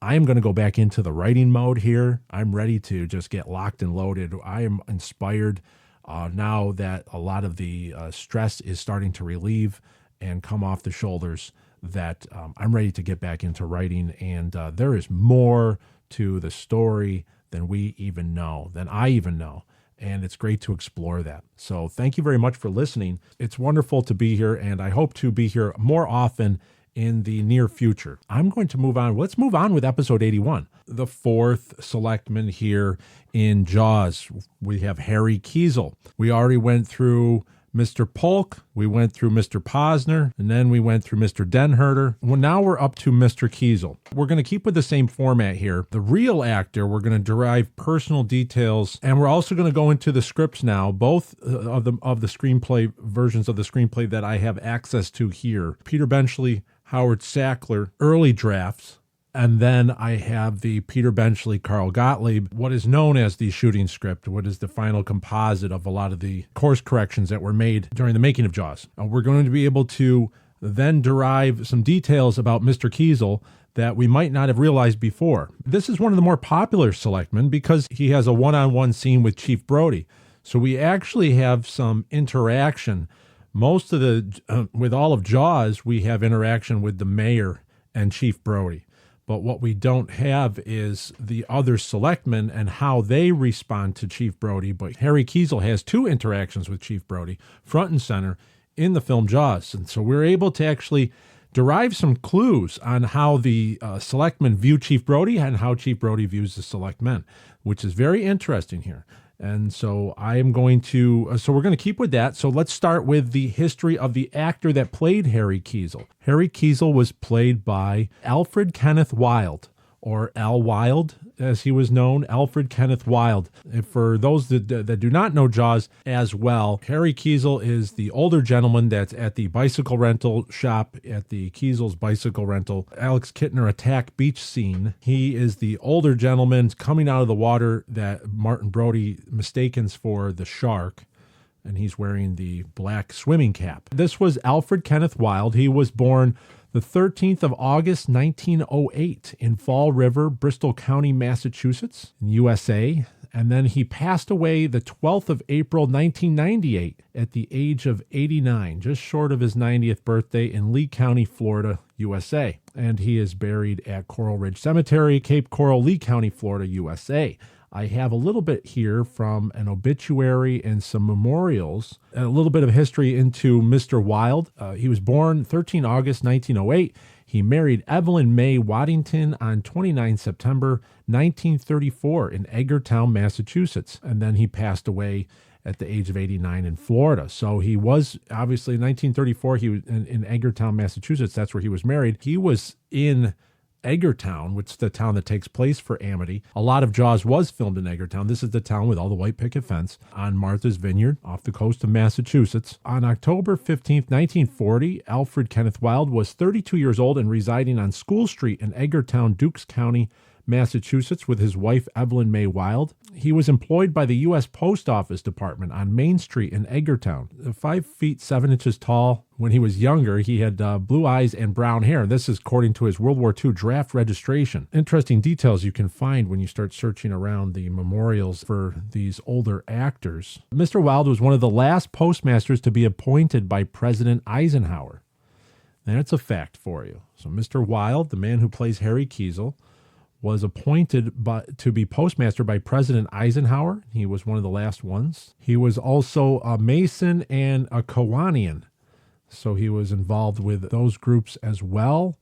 I am going to go back into the writing mode here. I'm ready to just get locked and loaded. I am inspired now that a lot of the stress is starting to relieve and come off the shoulders that I'm ready to get back into writing. And there is more to the story than we even know, than I even know. And it's great to explore that. So thank you very much for listening. It's wonderful to be here, and I hope to be here more often in the near future. I'm going to move on. Let's move on with episode 81. The fourth Selectman here in Jaws. We have Harry Keisel. We already went through Mr. Polk, we went through Mr. Posner, and then we went through Mr. Denherter. Well, now we're up to Mr. Keisel. We're going to keep with the same format here. The real actor, we're going to derive personal details, and we're also going to go into the scripts now, both of the screenplay versions of the screenplay that I have access to here. Peter Benchley, Howard Sackler, early drafts. And then I have the Peter Benchley, Carl Gottlieb, what is known as the shooting script, what is the final composite of a lot of the course corrections that were made during the making of Jaws. We're going to be able to then derive some details about Mr. Keisel that we might not have realized before. This is one of the more popular Selectmen because he has a one-on-one scene with Chief Brody. So we actually have some interaction. Most of with all of Jaws, we have interaction with the mayor and Chief Brody. But what we don't have is the other Selectmen and how they respond to Chief Brody. But Harry Keisel has 2 interactions with Chief Brody, front and center, in the film Jaws. And so we're able to actually derive some clues on how the Selectmen view Chief Brody and how Chief Brody views the Selectmen, which is very interesting here. And so I am going to, so we're going to keep with that. So let's start with the history of the actor that played Harry Keisel. Harry Keisel was played by Alfred Kenneth Wilde, or Al Wilde, as he was known, Alfred Kenneth Wilde. And for those that do not know Jaws as well, Harry Keisel is the older gentleman that's at the bicycle rental shop at the Keisel's Bicycle Rental, Alex Kittner attack beach scene. He is the older gentleman coming out of the water that Martin Brody mistakes for the shark, and he's wearing the black swimming cap. This was Alfred Kenneth Wilde. He was born the 13th of August, 1908 in Fall River, Bristol County, Massachusetts, in USA. And then he passed away the 12th of April, 1998 at the age of 89, just short of his 90th birthday in Lee County, Florida, USA. And he is buried at Coral Ridge Cemetery, Cape Coral, Lee County, Florida, USA. I have a little bit here from an obituary and some memorials, and a little bit of history into Mr. Wilde. He was born 13 August 1908. He married Evelyn May Waddington on 29 September 1934 in Edgartown, Massachusetts, and then he passed away at the age of 89 in Florida. So he was, obviously, in 1934, he was in Edgartown, Massachusetts. That's where he was married. He was in Edgartown, which is the town that takes place for Amity. A lot of Jaws was filmed in Edgartown. This is the town with all the white picket fence on Martha's Vineyard off the coast of Massachusetts. On October 15th, 1940, Alfred Kenneth Wilde was 32 years old and residing on School Street in Edgartown, Dukes County, Massachusetts, with his wife Evelyn May Wilde. He was employed by the U.S. Post Office Department on Main Street in Edgartown. 5 feet 7 inches tall. When he was younger, he had blue eyes and brown hair. This is according to his World War II draft registration. Interesting details you can find when you start searching around the memorials for these older actors. Mr. Wilde was one of the last postmasters to be appointed by President Eisenhower. That's a fact for you. So Mr. Wilde, the man who plays Harry Keisel, was appointed to be postmaster by President Eisenhower. He was one of the last ones. He was also a Mason and a Kiwanian, so he was involved with those groups as well.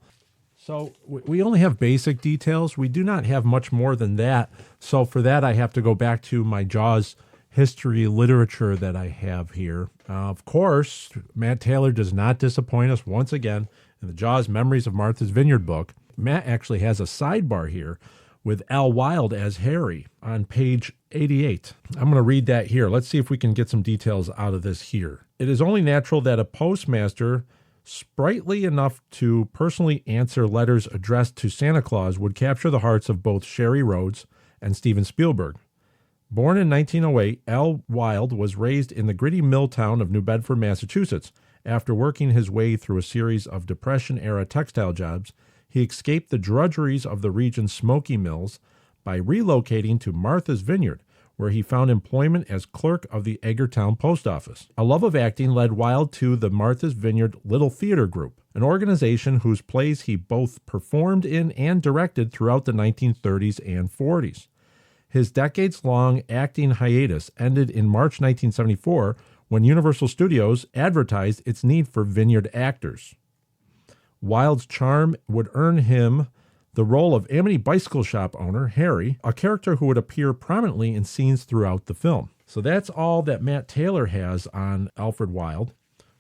So we only have basic details. We do not have much more than that. So for that, I have to go back to my Jaws history literature that I have here. Of course, Matt Taylor does not disappoint us once again in the Jaws Memories of Martha's Vineyard book. Matt actually has a sidebar here with Al Wilde as Harry on page 88. I'm going to read that here. Let's see if we can get some details out of this here. It is only natural that a postmaster, sprightly enough to personally answer letters addressed to Santa Claus, would capture the hearts of both Sherry Rhodes and Steven Spielberg. Born in 1908, Al Wilde was raised in the gritty mill town of New Bedford, Massachusetts. After working his way through a series of Depression-era textile jobs, he escaped the drudgeries of the region's smoky mills by relocating to Martha's Vineyard, where he found employment as clerk of the Edgartown Post Office. A love of acting led Wilde to the Martha's Vineyard Little Theater Group, an organization whose plays he both performed in and directed throughout the 1930s and 40s. His decades-long acting hiatus ended in March 1974 when Universal Studios advertised its need for vineyard actors. Wilde's charm would earn him the role of Amity bicycle shop owner Harry, a character who would appear prominently in scenes throughout the film. So that's all that Matt Taylor has on Alfred Wilde,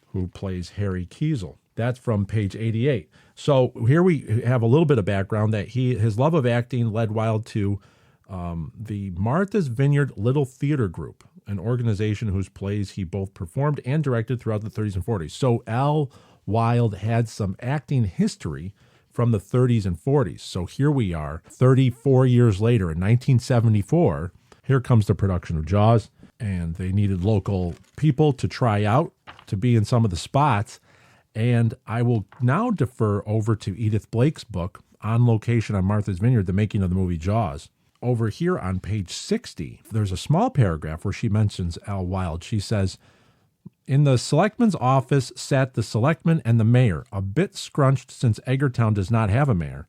who plays Harry Keisel. That's from page 88. So here we have a little bit of background that his love of acting led Wilde to the Martha's Vineyard Little Theater Group, an organization whose plays he both performed and directed throughout the 30s and 40s. So Al Wilde had some acting history from the 30s and 40s. So here we are, 34 years later, in 1974, here comes the production of Jaws, and they needed local people to try out, to be in some of the spots, and I will now defer over to Edith Blake's book, On Location on Martha's Vineyard, The Making of the Movie Jaws. Over here on page 60, there's a small paragraph where she mentions Al Wilde. She says, "In the Selectman's office sat the Selectman and the mayor, a bit scrunched since Edgartown does not have a mayor.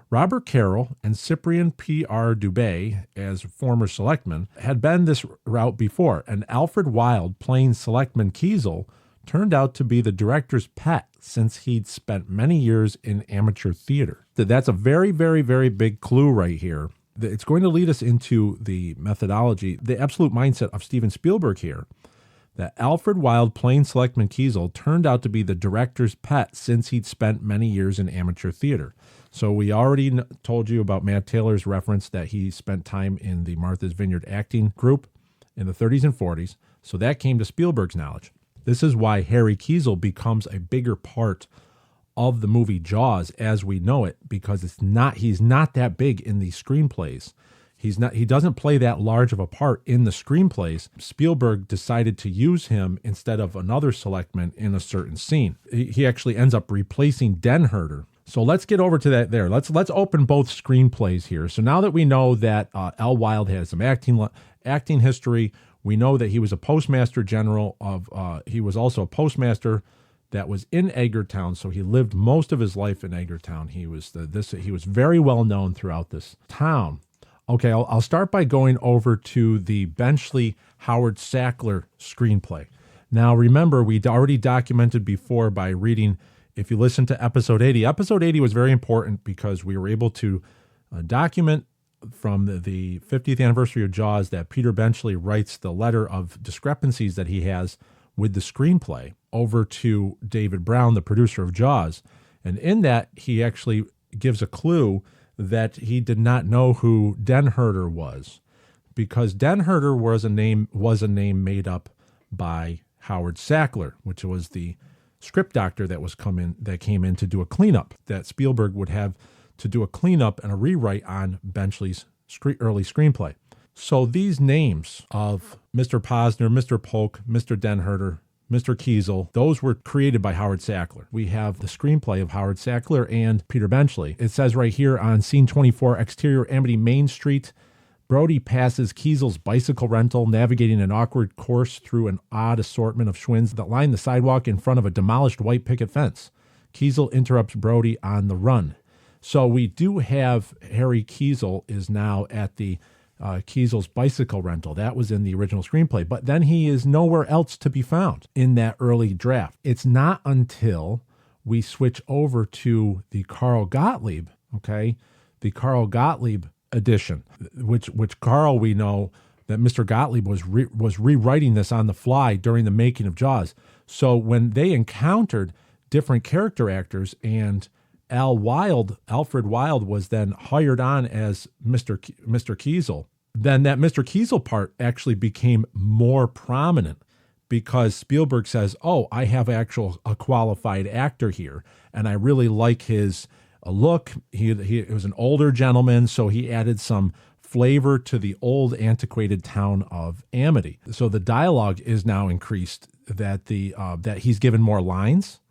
Robert Carroll and Cyprian P.R. Dubé, as former Selectmen, had been this route before, and Alfred Wilde, playing Selectman Keisel, turned out to be the director's pet since he'd spent many years in amateur theater." That's a very, very, very big clue right here. It's going to lead us into the methodology, the absolute mindset of Steven Spielberg here, that Alfred Wilde, playing Selectman Keisel, turned out to be the director's pet since he'd spent many years in amateur theater. So we already told you about Matt Taylor's reference that he spent time in the Martha's Vineyard acting group in the 30s and 40s. So that came to Spielberg's knowledge. This is why Harry Keisel becomes a bigger part of the movie Jaws as we know it, because he's not that big in the screenplays. He doesn't play that large of a part in the screenplays. Spielberg decided to use him instead of another Selectman in a certain scene. He actually ends up replacing Den Herder. So let's get over to that there. Let's open both screenplays here. So now that we know that Al Wilde has some acting history, we know that he was a postmaster general he was also a postmaster that was in Edgartown, so he lived most of his life in Edgartown. He was very well known throughout this town. Okay, I'll start by going over to the Benchley Howard Sackler screenplay. Now, remember, we'd already documented before by reading if you listen to episode 80 was very important because we were able to document from the 50th anniversary of Jaws that Peter Benchley writes the letter of discrepancies that he has with the screenplay over to David Brown, the producer of Jaws. And in that, he actually gives a clue that he did not know who Den-Herder was, because Den-Herder was a name made up by Howard Sackler, which was the script doctor that came in to do a cleanup, that Spielberg would have to do a cleanup and a rewrite on Benchley's early screenplay. So these names of Mr. Posner, Mr. Polk, Mr. Den-Herder, Mr. Keisel, those were created by Howard Sackler. We have the screenplay of Howard Sackler and Peter Benchley. It says right here on scene 24, exterior Amity Main Street, Brody passes Kiesel's bicycle rental, navigating an awkward course through an odd assortment of Schwinns that line the sidewalk in front of a demolished white picket fence. Kiesel interrupts Brody on the run. So we do have Harry Keisel is now at the Kiesel's bicycle rental. That was in the original screenplay, but then he is nowhere else to be found in that early draft. It's not until we switch over to the Carl Gottlieb, the Carl Gottlieb edition, which Carl, we know that Mr. Gottlieb was rewriting this on the fly during the making of Jaws. So when they encountered different character actors, and Alfred Wilde was then hired on as Mr. Keisel, then that Mr. Keisel part actually became more prominent because Spielberg says, oh, I have a qualified actor here, and I really like his look. He was an older gentleman, so he added some flavor to the old antiquated town of Amity. So the dialogue is now increased, that that he's given more lines.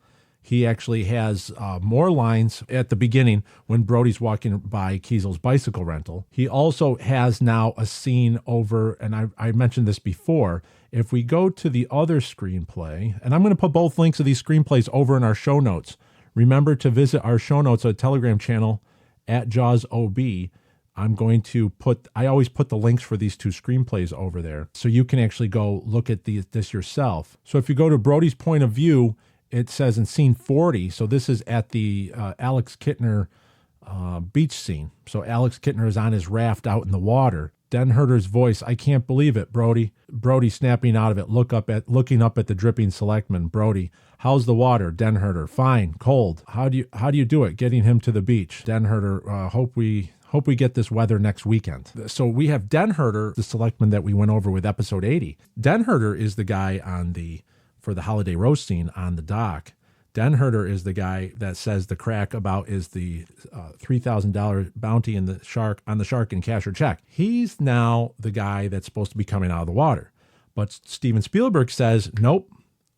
He actually has more lines at the beginning when Brody's walking by Kiesel's bicycle rental. He also has now a scene over, and I mentioned this before, if we go to the other screenplay, and I'm going to put both links of these screenplays over in our show notes. Remember to visit our show notes on the Telegram channel at JawsOB. I always put the links for these two screenplays over there, so you can actually go look at this yourself. So if you go to Brody's point of view, it says in scene 40, so this is at the Alex Kittner beach scene. So Alex Kittner is on his raft out in the water. Den-Herder's voice, I can't believe it, Brody. Brody snapping out of it, looking up at the dripping Selectman. Brody, how's the water? Den-Herder, fine, cold. How do you do it, getting him to the beach? Den-Herder, hope we get this weather next weekend. So we have Den-Herder, the Selectman that we went over with episode 80. Den-Herder is the guy for the holiday roast scene on the dock. Den-Herder is the guy that says the crack about is the $3,000 bounty on the shark in cash or check. He's now the guy that's supposed to be coming out of the water. But Steven Spielberg says, nope,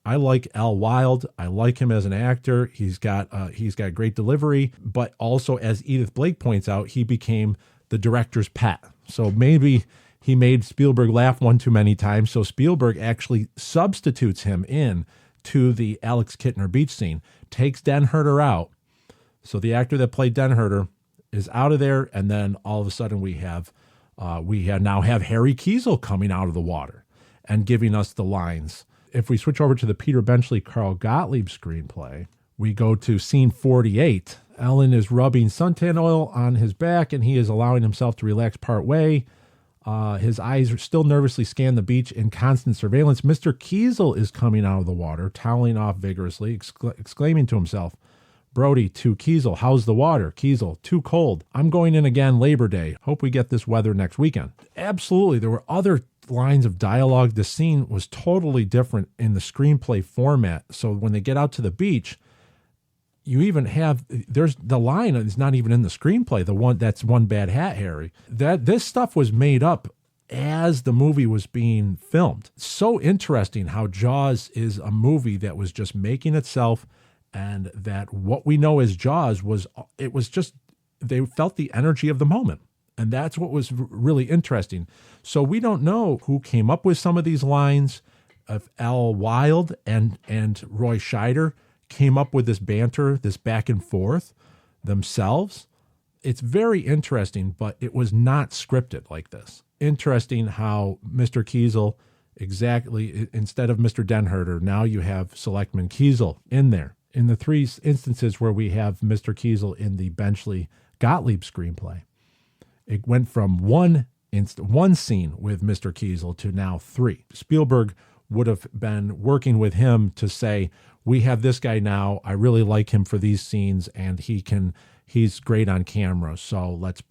I like Al Wilde. I like him as an actor. He's got great delivery, but also, as Edith Blake points out, he became the director's pet. So maybe he made Spielberg laugh one too many times, so Spielberg actually substitutes him in to the Alex Kittner beach scene, takes Den-Herder out. So the actor that played Den-Herder is out of there, and then all of a sudden we now have Harry Keisel coming out of the water and giving us the lines. If we switch over to the Peter Benchley, Carl Gottlieb screenplay, we go to scene 48. Ellen is rubbing suntan oil on his back, and he is allowing himself to relax part way. His eyes still nervously scan the beach in constant surveillance. Mr. Keisel is coming out of the water, toweling off vigorously, exclaiming to himself, Brody, to Keisel, how's the water? Keisel, too cold. I'm going in again Labor Day. Hope we get this weather next weekend. Absolutely. There were other lines of dialogue. The scene was totally different in the screenplay format. So when they get out to the beach, you even have, there's the line is not even in the screenplay, the one that's one bad hat, Harry. That this stuff was made up as the movie was being filmed. So interesting how Jaws is a movie that was just making itself, and that what we know as Jaws they felt the energy of the moment. And that's what was really interesting. So we don't know who came up with some of these lines. If Al Wilde and Roy Scheider came up with this banter, this back and forth themselves. It's very interesting, but it was not scripted like this. Interesting how Mr. Keisel, exactly, instead of Mr. Den-Herder, now you have Selectman Keisel in there. in the three instances where we have Mr. Keisel in the Benchley Gottlieb screenplay, it went from one scene with Mr. Keisel to now three. Spielberg would have been working with him to say, we have this guy now. I really like him for these scenes, and he's great on camera. So let's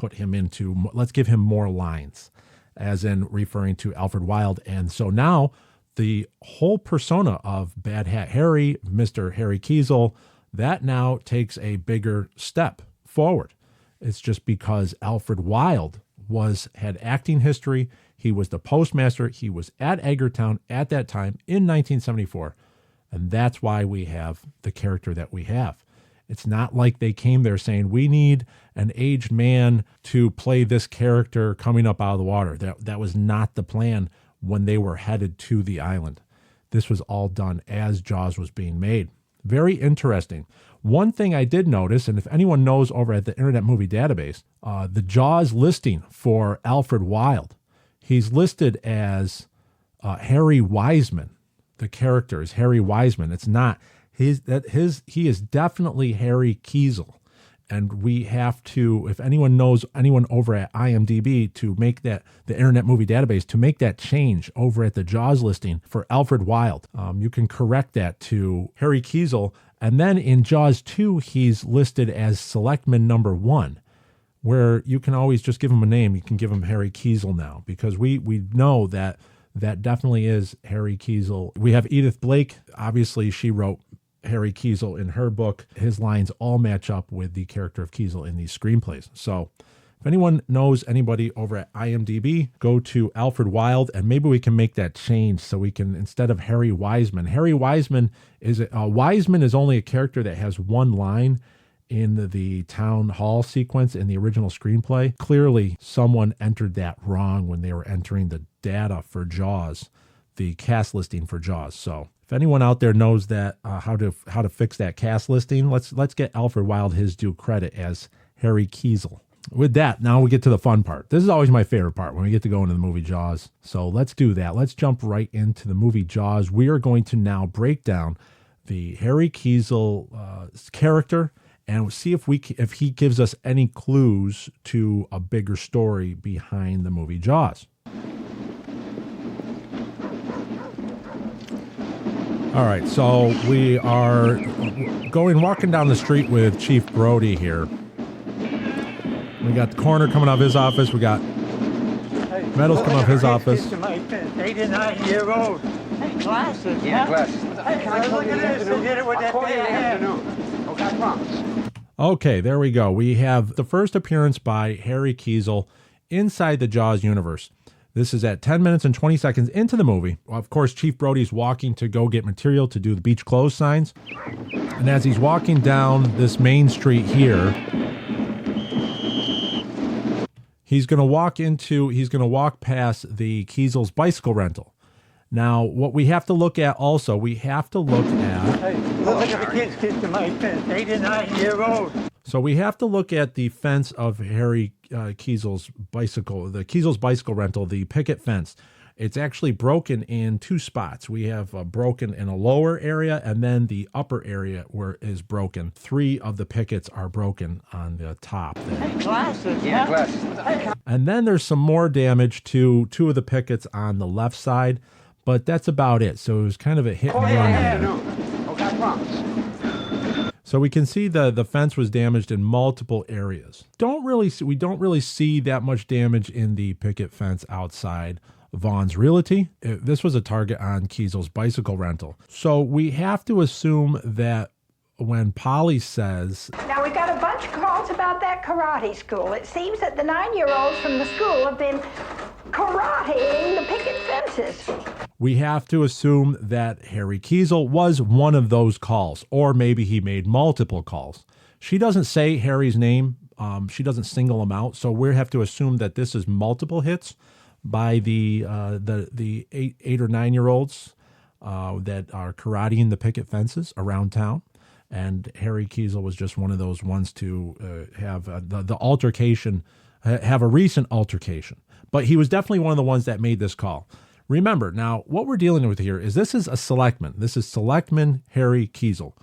give him more lines, as in referring to Alfred Wilde. And so now the whole persona of Bad Hat Harry, Mr. Harry Keisel, that now takes a bigger step forward. It's just because Alfred Wilde had acting history. He was the postmaster. He was at Edgartown at that time in 1974. And that's why we have the character that we have. It's not like they came there saying, we need an aged man to play this character coming up out of the water. That was not the plan when they were headed to the island. This was all done as Jaws was being made. Very interesting. One thing I did notice, and if anyone knows over at the Internet Movie Database, the Jaws listing for Alfred Wilde, he's listed as Harry Wiseman. The character is Harry Wiseman. It's not he is definitely Harry Keisel. And we have to, if anyone knows anyone over at IMDb, to make that, the Internet Movie Database, to make that change over at the Jaws listing for Alfred Wilde. You can correct that to Harry Keisel. And then in Jaws 2, he's listed as Selectman number 1, where you can always just give him a name. You can give him Harry Keisel now, because we know that definitely is Harry Keisel. We have Edith Blake. Obviously, she wrote Harry Keisel in her book. His lines all match up with the character of Keisel in these screenplays. So if anyone knows anybody over at IMDb, go to Alfred Wilde, and maybe we can make that change so we can, instead of Harry Wiseman is only a character that has one line in the town hall sequence in the original screenplay. Clearly, someone entered that wrong when they were entering the data for Jaws, the cast listing for Jaws. So if anyone out there knows that how to fix that cast listing, let's get Alfred Wilde his due credit as Harry Keisel. With that, now we get to the fun part. This is always my favorite part, when we get to go into the movie Jaws. So let's do that. Let's jump right into the movie Jaws. We are going to now break down the Harry Keisel character and see if he gives us any clues to a bigger story behind the movie Jaws. All right, so we are walking down the street with Chief Brody here. We got the coroner coming out of his office. We got Meadows coming out of his office. 89-year-old. Hey, glasses, yeah? Glasses. Hey, can I look at this? Who did it with that big hand? Okay, I promise. Okay, there we go. We have the first appearance by Harry Keisel inside the Jaws universe. This is at 10 minutes and 20 seconds into the movie. Of course, Chief Brody's walking to go get material to do the beach closed signs. And as he's walking down this main street here, he's going to walk past the Keisel's bicycle rental. Now, what we have to look at also, Hey, look at the kids kissing my fence, 89-year-old. So we have to look at the fence of Harry Keisel's bicycle, the Keisel's bicycle rental, the picket fence. It's actually broken in two spots. We have broken in a lower area, and then the upper area is broken. 3 of the pickets are broken on the top there. Hey, glasses, yeah? Glasses. And then there's some more damage to 2 of the pickets on the left side, but that's about it. So it was kind of a hit and run there. Okay, I promise. So we can see the fence was damaged in multiple areas. We don't really see that much damage in the picket fence outside Vaughn's Realty. This was a target on Keisel's bicycle rental. So we have to assume that when Polly says, "Now we got a bunch of calls about that karate school. It seems that the 9-year-olds from the school have been karateing the picket fences." We have to assume that Harry Keisel was one of those calls, or maybe he made multiple calls. She doesn't say Harry's name. She doesn't single him out. So we have to assume that this is multiple hits by the 8 or 9-year-olds that are karateing the picket fences around town. And Harry Keisel was just one of those ones to have the altercation, have a recent altercation. But he was definitely one of the ones that made this call. Remember, now, what we're dealing with here is this is a Selectman. This is Selectman Harry Keisel.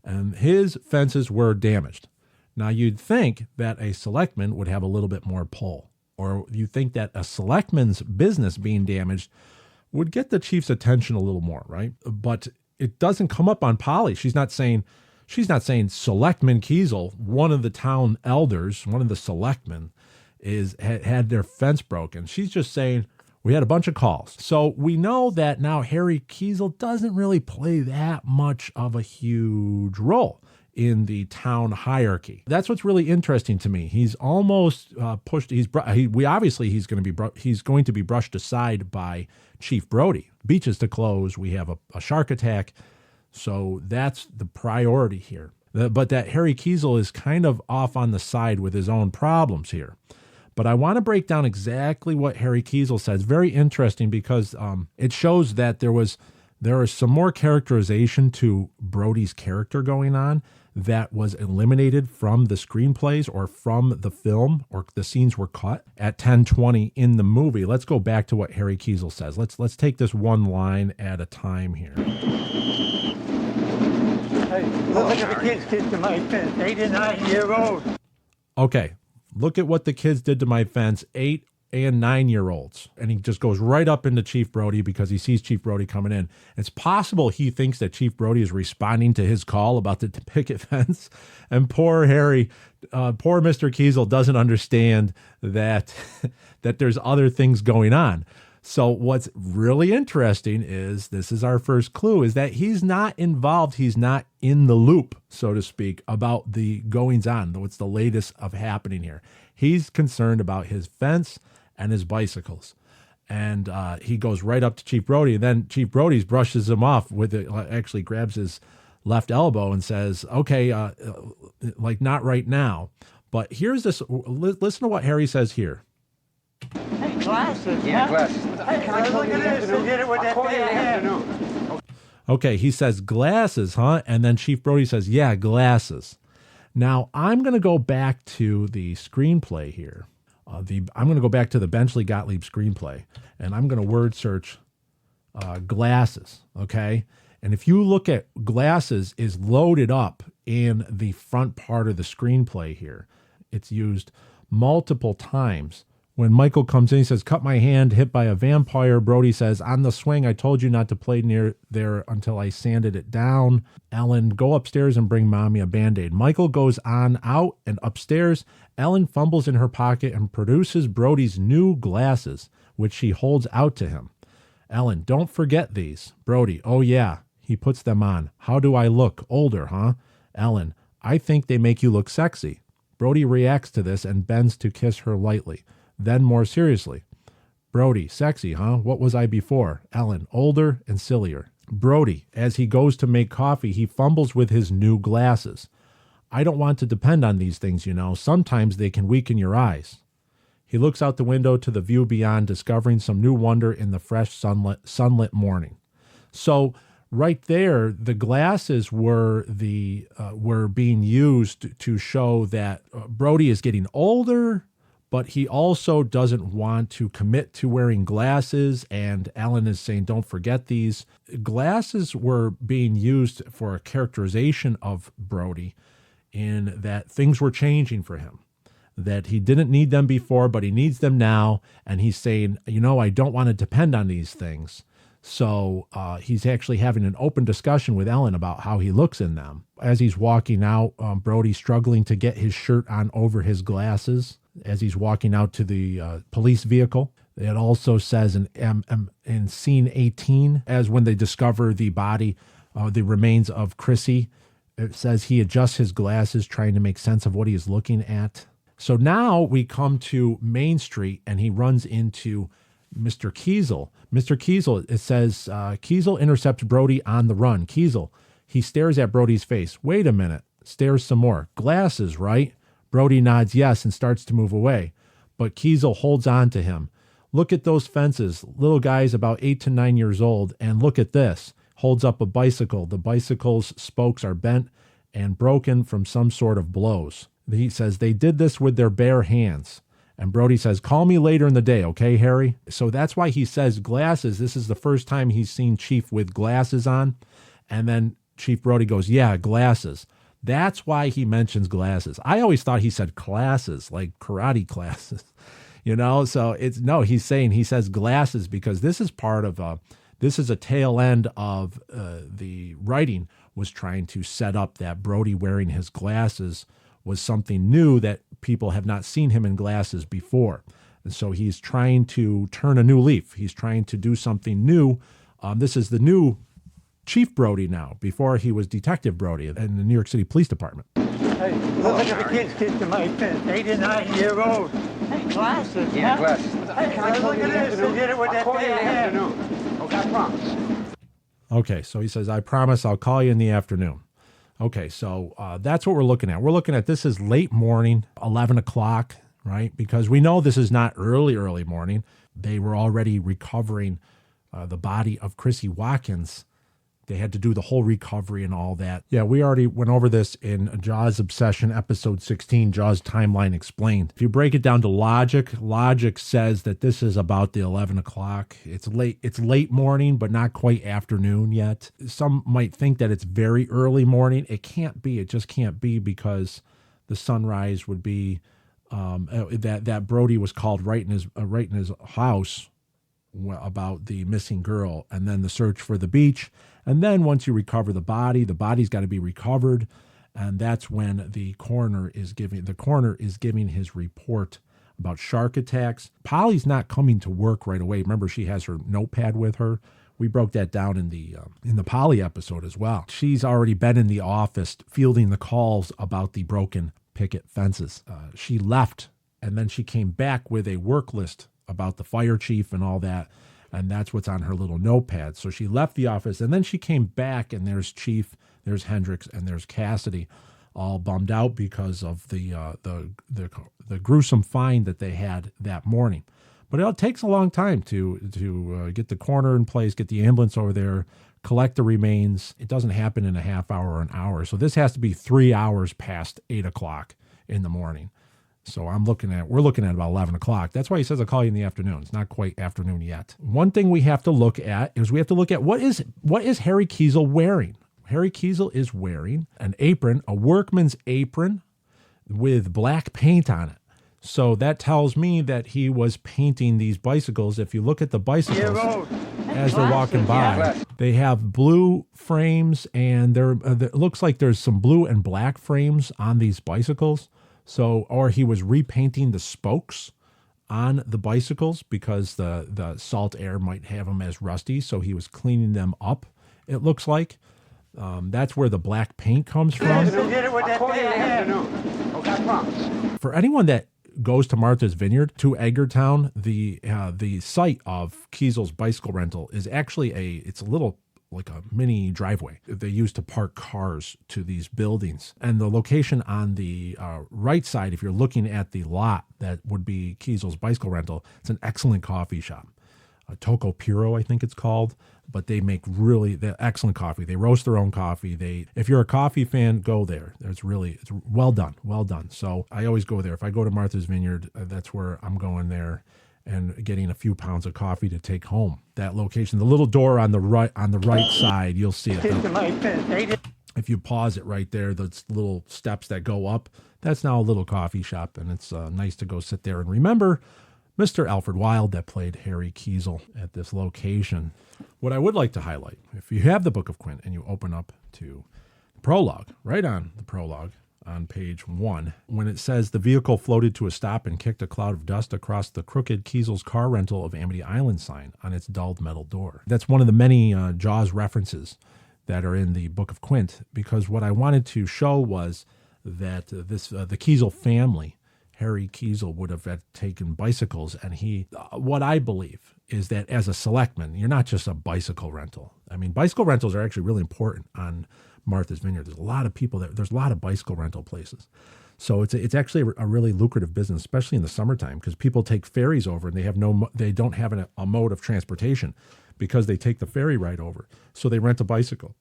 and his fences were damaged. Now, you'd think that a selectman would have a little bit more pull, or you think that a selectman's business being damaged would get the chief's attention a little more, right? But it doesn't come up on Polly. She's not saying Selectman Keisel, one of the town elders, one of the selectmen, had their fence broken. She's just saying, we had a bunch of calls. So we know that now Harry Keisel doesn't really play that much of a huge role in the town hierarchy. That's what's really interesting to me. He's almost pushed. He's going to be brushed aside by Chief Brody. Beaches to close. We have a shark attack. So that's the priority here. But that Harry Keisel is kind of off on the side with his own problems here. But I want to break down exactly what Harry Keisel says. Very interesting because it shows that there is some more characterization to Brody's character going on that was eliminated from the screenplays or from the film, or the scenes were cut at 10:20 in the movie. Let's go back to what Harry Keisel says. Let's take this one line at a time here. Hey, look at the kids did to my fence, 8 and 9 year old. Okay, look at what the kids did to my fence, 8 and 9-year-olds. And he just goes right up into Chief Brody because he sees Chief Brody coming in. It's possible he thinks that Chief Brody is responding to his call about the picket fence. And poor Harry, poor Mr. Keisel doesn't understand that, that there's other things going on. So what's really interesting is, this is our first clue, is that he's not involved. He's not in the loop, so to speak, about the goings on, what's the latest of happening here. He's concerned about his fence and his bicycles. And he goes right up to Chief Brody, and then Chief Brody brushes him off with it, actually grabs his left elbow and says, okay, like not right now. But here's this, listen to what Harry says here. Hey, glasses, yeah? Glasses. Hey, can I look at this? You did it with that thing. Okay, he says glasses, huh? And then Chief Brody says, yeah, glasses. Now, I'm going to go back to the screenplay here. I'm going to go back to the Benchley Gottlieb screenplay, and I'm going to word search glasses, okay? And if you look at glasses is loaded up in the front part of the screenplay here. It's used multiple times. When Michael comes in, he says, cut my hand, hit by a vampire. Brody says, on the swing, I told you not to play near there until I sanded it down. Ellen, go upstairs and bring Mommy a Band-Aid. Michael goes on out and upstairs. Ellen fumbles in her pocket and produces Brody's new glasses, which she holds out to him. Ellen, don't forget these. Brody, oh yeah. He puts them on. How do I look? Older, huh? Ellen, I think they make you look sexy. Brody reacts to this and bends to kiss her lightly. Then more seriously, Brody, sexy, huh? What was I before? Ellen, older and sillier. Brody, as he goes to make coffee, he fumbles with his new glasses. I don't want to depend on these things, you know. Sometimes they can weaken your eyes. He looks out the window to the view beyond, discovering some new wonder in the fresh sunlit morning. So right there, the glasses were being used to show that Brody is getting older, but he also doesn't want to commit to wearing glasses, and Ellen is saying, don't forget these. Glasses were being used for a characterization of Brody in that things were changing for him, that he didn't need them before, but he needs them now, and he's saying, you know, I don't want to depend on these things. So he's actually having an open discussion with Ellen about how he looks in them. As he's walking out, Brody's struggling to get his shirt on over his glasses as he's walking out to the police vehicle. It also says in scene 18, as when they discover the body, the remains of Chrissy, it says he adjusts his glasses, trying to make sense of what he is looking at. So now we come to Main Street, and he runs into Mr. Keisel. Mr. Keisel, it says, Keisel intercepts Brody on the run. Keisel, he stares at Brody's face. Wait a minute. Stares some more. Glasses, right? Brody nods yes and starts to move away. But Keisel holds on to him. Look at those fences. Little guy's about 8 to 9 years old. And look at this. Holds up a bicycle. The bicycle's spokes are bent and broken from some sort of blows. He says they did this with their bare hands. And Brody says, call me later in the day, okay, Harry? So that's why he says glasses. This is the first time he's seen Chief with glasses on. And then Chief Brody goes, yeah, glasses. That's why he mentions glasses. I always thought he said classes, like karate classes, So he says glasses because this is part of this is a tail end of the writing was trying to set up that Brody wearing his glasses was something new that people have not seen him in glasses before. And so he's trying to turn a new leaf. He's trying to do something new. This is the new Chief Brody now. Before he was Detective Brody in the New York City Police Department. Hey, look at the kids to my fence. 8 and 9 year old. Glasses, Yeah, glasses. Hey, can I look at this? Who did it with that Call you in the thing? afternoon. Okay, I promise. Okay, so he says, I promise I'll call you in the afternoon. Okay, so that's what we're looking at. We're looking at this is late morning, 11 o'clock, right? Because we know this is not early morning. They were already recovering the body of Chrissy Watkins. They had to do the whole recovery and all that. Yeah, we already went over this in Jaws Obsession, episode 16, Jaws Timeline Explained. If you break it down to logic says that this is about the 11 o'clock. It's late morning, but not quite afternoon yet. Some might think that it's very early morning. It can't be. It just can't be because the sunrise would be that Brody was called right in his house about the missing girl, and then the search for the beach. And then once you recover the body's got to be recovered. And that's when the coroner is giving his report about shark attacks. Polly's not coming to work right away. Remember, she has her notepad with her. We broke that down in the Polly episode as well. She's already been in the office fielding the calls about the broken picket fences. She left, and then she came back with a work list about the fire chief and all that. And that's what's on her little notepad. So she left the office, and then she came back, and there's Chief, there's Hendricks, and there's Cassidy, all bummed out because of the gruesome find that they had that morning. But it takes a long time to get the coroner in place, get the ambulance over there, collect the remains. It doesn't happen in a half hour or an hour. So this has to be 3 hours past 8 o'clock in the morning. So we're looking at about 11 o'clock. That's why he says I'll call you in the afternoon. It's not quite afternoon yet. One thing we have to look at is what is Harry Keisel wearing? Harry Keisel is wearing an apron, a workman's apron with black paint on it. So that tells me that he was painting these bicycles. If you look at the bicycles as they're walking by, they have blue frames, and it looks like there's some blue and black frames on these bicycles. So, or he was repainting the spokes on the bicycles because the salt air might have them as rusty. So he was cleaning them up, it looks like. That's where the black paint comes from. For anyone that goes to Martha's Vineyard, to Edgartown, the site of Keisel's bicycle rental is actually it's a little like a mini driveway they use to park cars to these buildings. And the location on the right side, if you're looking at the lot that would be Keisel's bicycle rental, it's an excellent coffee shop. Toco Puro, I think it's called. But they make really excellent coffee. They roast their own coffee. If you're a coffee fan, go there. It's well done. So I always go there. If I go to Martha's Vineyard, that's where I'm going there and getting a few pounds of coffee to take home. That location, the little door on the right side, you'll see it. If you pause it right there, those little steps that go up, that's now a little coffee shop, and it's nice to go sit there and remember Mr. Alfred Wilde that played Harry Keisel at this location. What I would like to highlight, if you have the Book of Quint and you open up to the prologue, right on the prologue, on page 1, when it says the vehicle floated to a stop and kicked a cloud of dust across the crooked Keisel's car rental of Amity Island sign on its dulled metal door. That's one of the many Jaws references that are in the Book of Quint, because what I wanted to show was that the Keisel family, Harry Keisel, would have taken bicycles, and what I believe is that as a selectman, you're not just a bicycle rental. I mean, bicycle rentals are actually really important on Martha's Vineyard. There's a lot of people there. There's a lot of bicycle rental places. So it's actually a really lucrative business, especially in the summertime, because people take ferries over and they don't have a mode of transportation because they take the ferry ride over. So they rent a bicycle.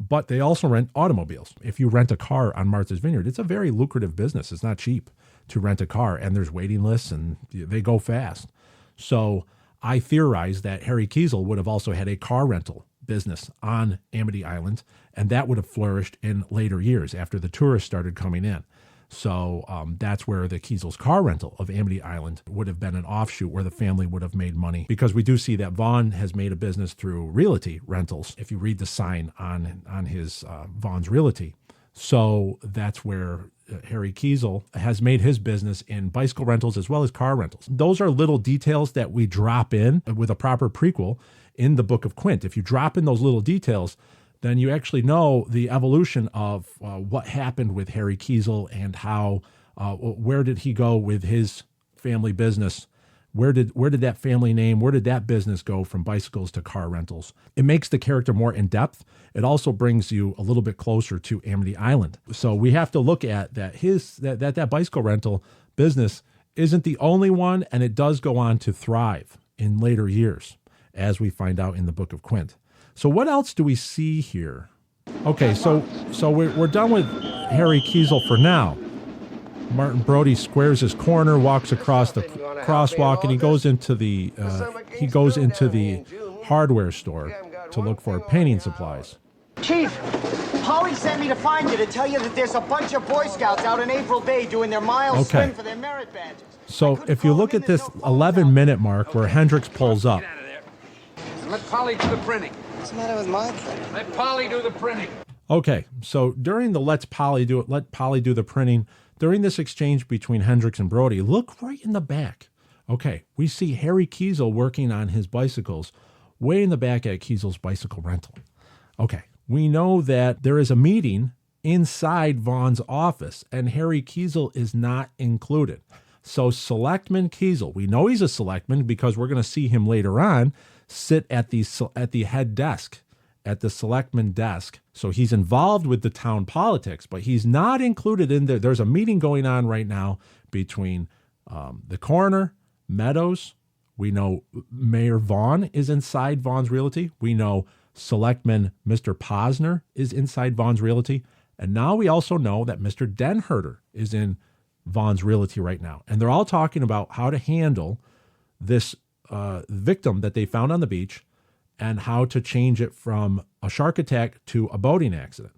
But they also rent automobiles. If you rent a car on Martha's Vineyard, it's a very lucrative business. It's not cheap to rent a car, and there's waiting lists, and they go fast. So I theorize that Harry Keisel would have also had a car rental business on Amity Island, and that would have flourished in later years after the tourists started coming in. So that's where the Keisel's car rental of Amity Island would have been an offshoot where the family would have made money, because we do see that Vaughn has made a business through realty rentals, if you read the sign on his Vaughn's Realty. So that's where Harry Keisel has made his business in bicycle rentals as well as car rentals. Those are little details that we drop in with a proper prequel in the Book of Quint. If you drop in those little details, then you actually know the evolution of what happened with Harry Keisel and how, where did he go with his family business? Where did that family name, where did that business go from bicycles to car rentals? It makes the character more in depth. It also brings you a little bit closer to Amity Island. So we have to look at that that bicycle rental business isn't the only one, and it does go on to thrive in later years, as we find out in the Book of Quint. So what else do we see here? Okay, so we're done with Harry Keisel for now. Martin Brody squares his corner, walks across the crosswalk, and he goes into the hardware store to look for painting supplies. Chief, Polly sent me to find you to tell you that there's a bunch of Boy Scouts out in April Bay doing their mile swim for their merit badges. So if you look at this 11-minute mark where Hendricks pulls up. Let Polly do the printing. What's the matter with my printing? Let Polly do the printing. Okay, so during the let Polly do the printing, during this exchange between Hendricks and Brody, look right in the back. Okay, we see Harry Keisel working on his bicycles way in the back at Keisel's bicycle rental. Okay, we know that there is a meeting inside Vaughn's office, and Harry Keisel is not included. So Selectman Keisel, we know he's a selectman because we're going to see him later on sit at the head desk, at the selectman desk. So he's involved with the town politics, but he's not included in there. There's a meeting going on right now between the coroner, Meadows. We know Mayor Vaughn is inside Vaughn's Realty. We know Selectman Mr. Posner is inside Vaughn's Realty. And now we also know that Mr. Denherter is in Vaughn's Realty right now. And they're all talking about how to handle this victim that they found on the beach and how to change it from a shark attack to a boating accident.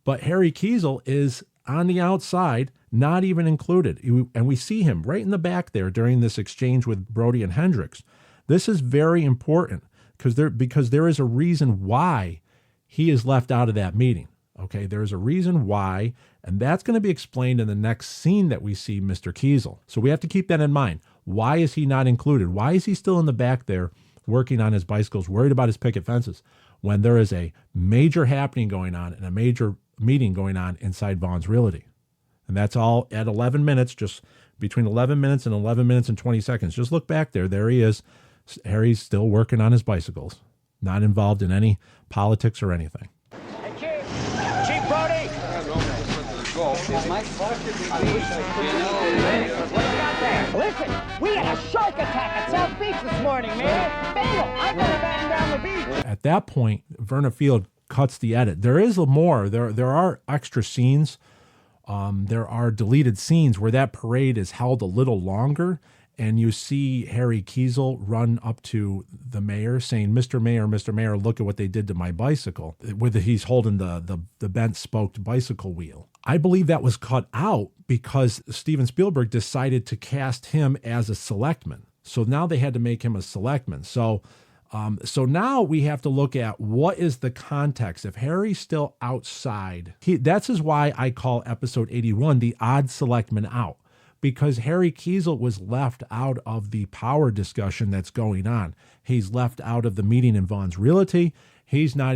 But Harry Keisel is on the outside, not even included. And we see him right in the back there during this exchange with Brody and Hendricks. This is very important because there is a reason why he is left out of that meeting. Okay, there's a reason why, and that's going to be explained in the next scene that we see Mr. Keisel. So we have to keep that in mind. Why is he not included? Why is he still in the back there working on his bicycles, worried about his picket fences, when there is a major happening going on and a major meeting going on inside Vaughn's Realty? And that's all at 11 minutes, just between 11 minutes and 11 minutes and 20 seconds. Just look back there. There he is. Harry's still working on his bicycles, not involved in any politics or anything. Hey, Chief Brody! Listen, we had a shark attack at South Beach this morning, man. Fatal! I got back down the beach. At that point, Verna Field cuts the edit. There is more. There are extra scenes. There are deleted scenes where that parade is held a little longer, and you see Harry Keisel run up to the mayor saying, Mr. Mayor, look at what they did to my bicycle. He's holding the bent spoked bicycle wheel. I believe that was cut out because Steven Spielberg decided to cast him as a selectman. So now they had to make him a selectman. So now we have to look at what is the context. If Harry's still outside, that's why I call episode 81 the odd selectman out, because Harry Keisel was left out of the power discussion that's going on. He's left out of the meeting in Vaughn's Realty. He's not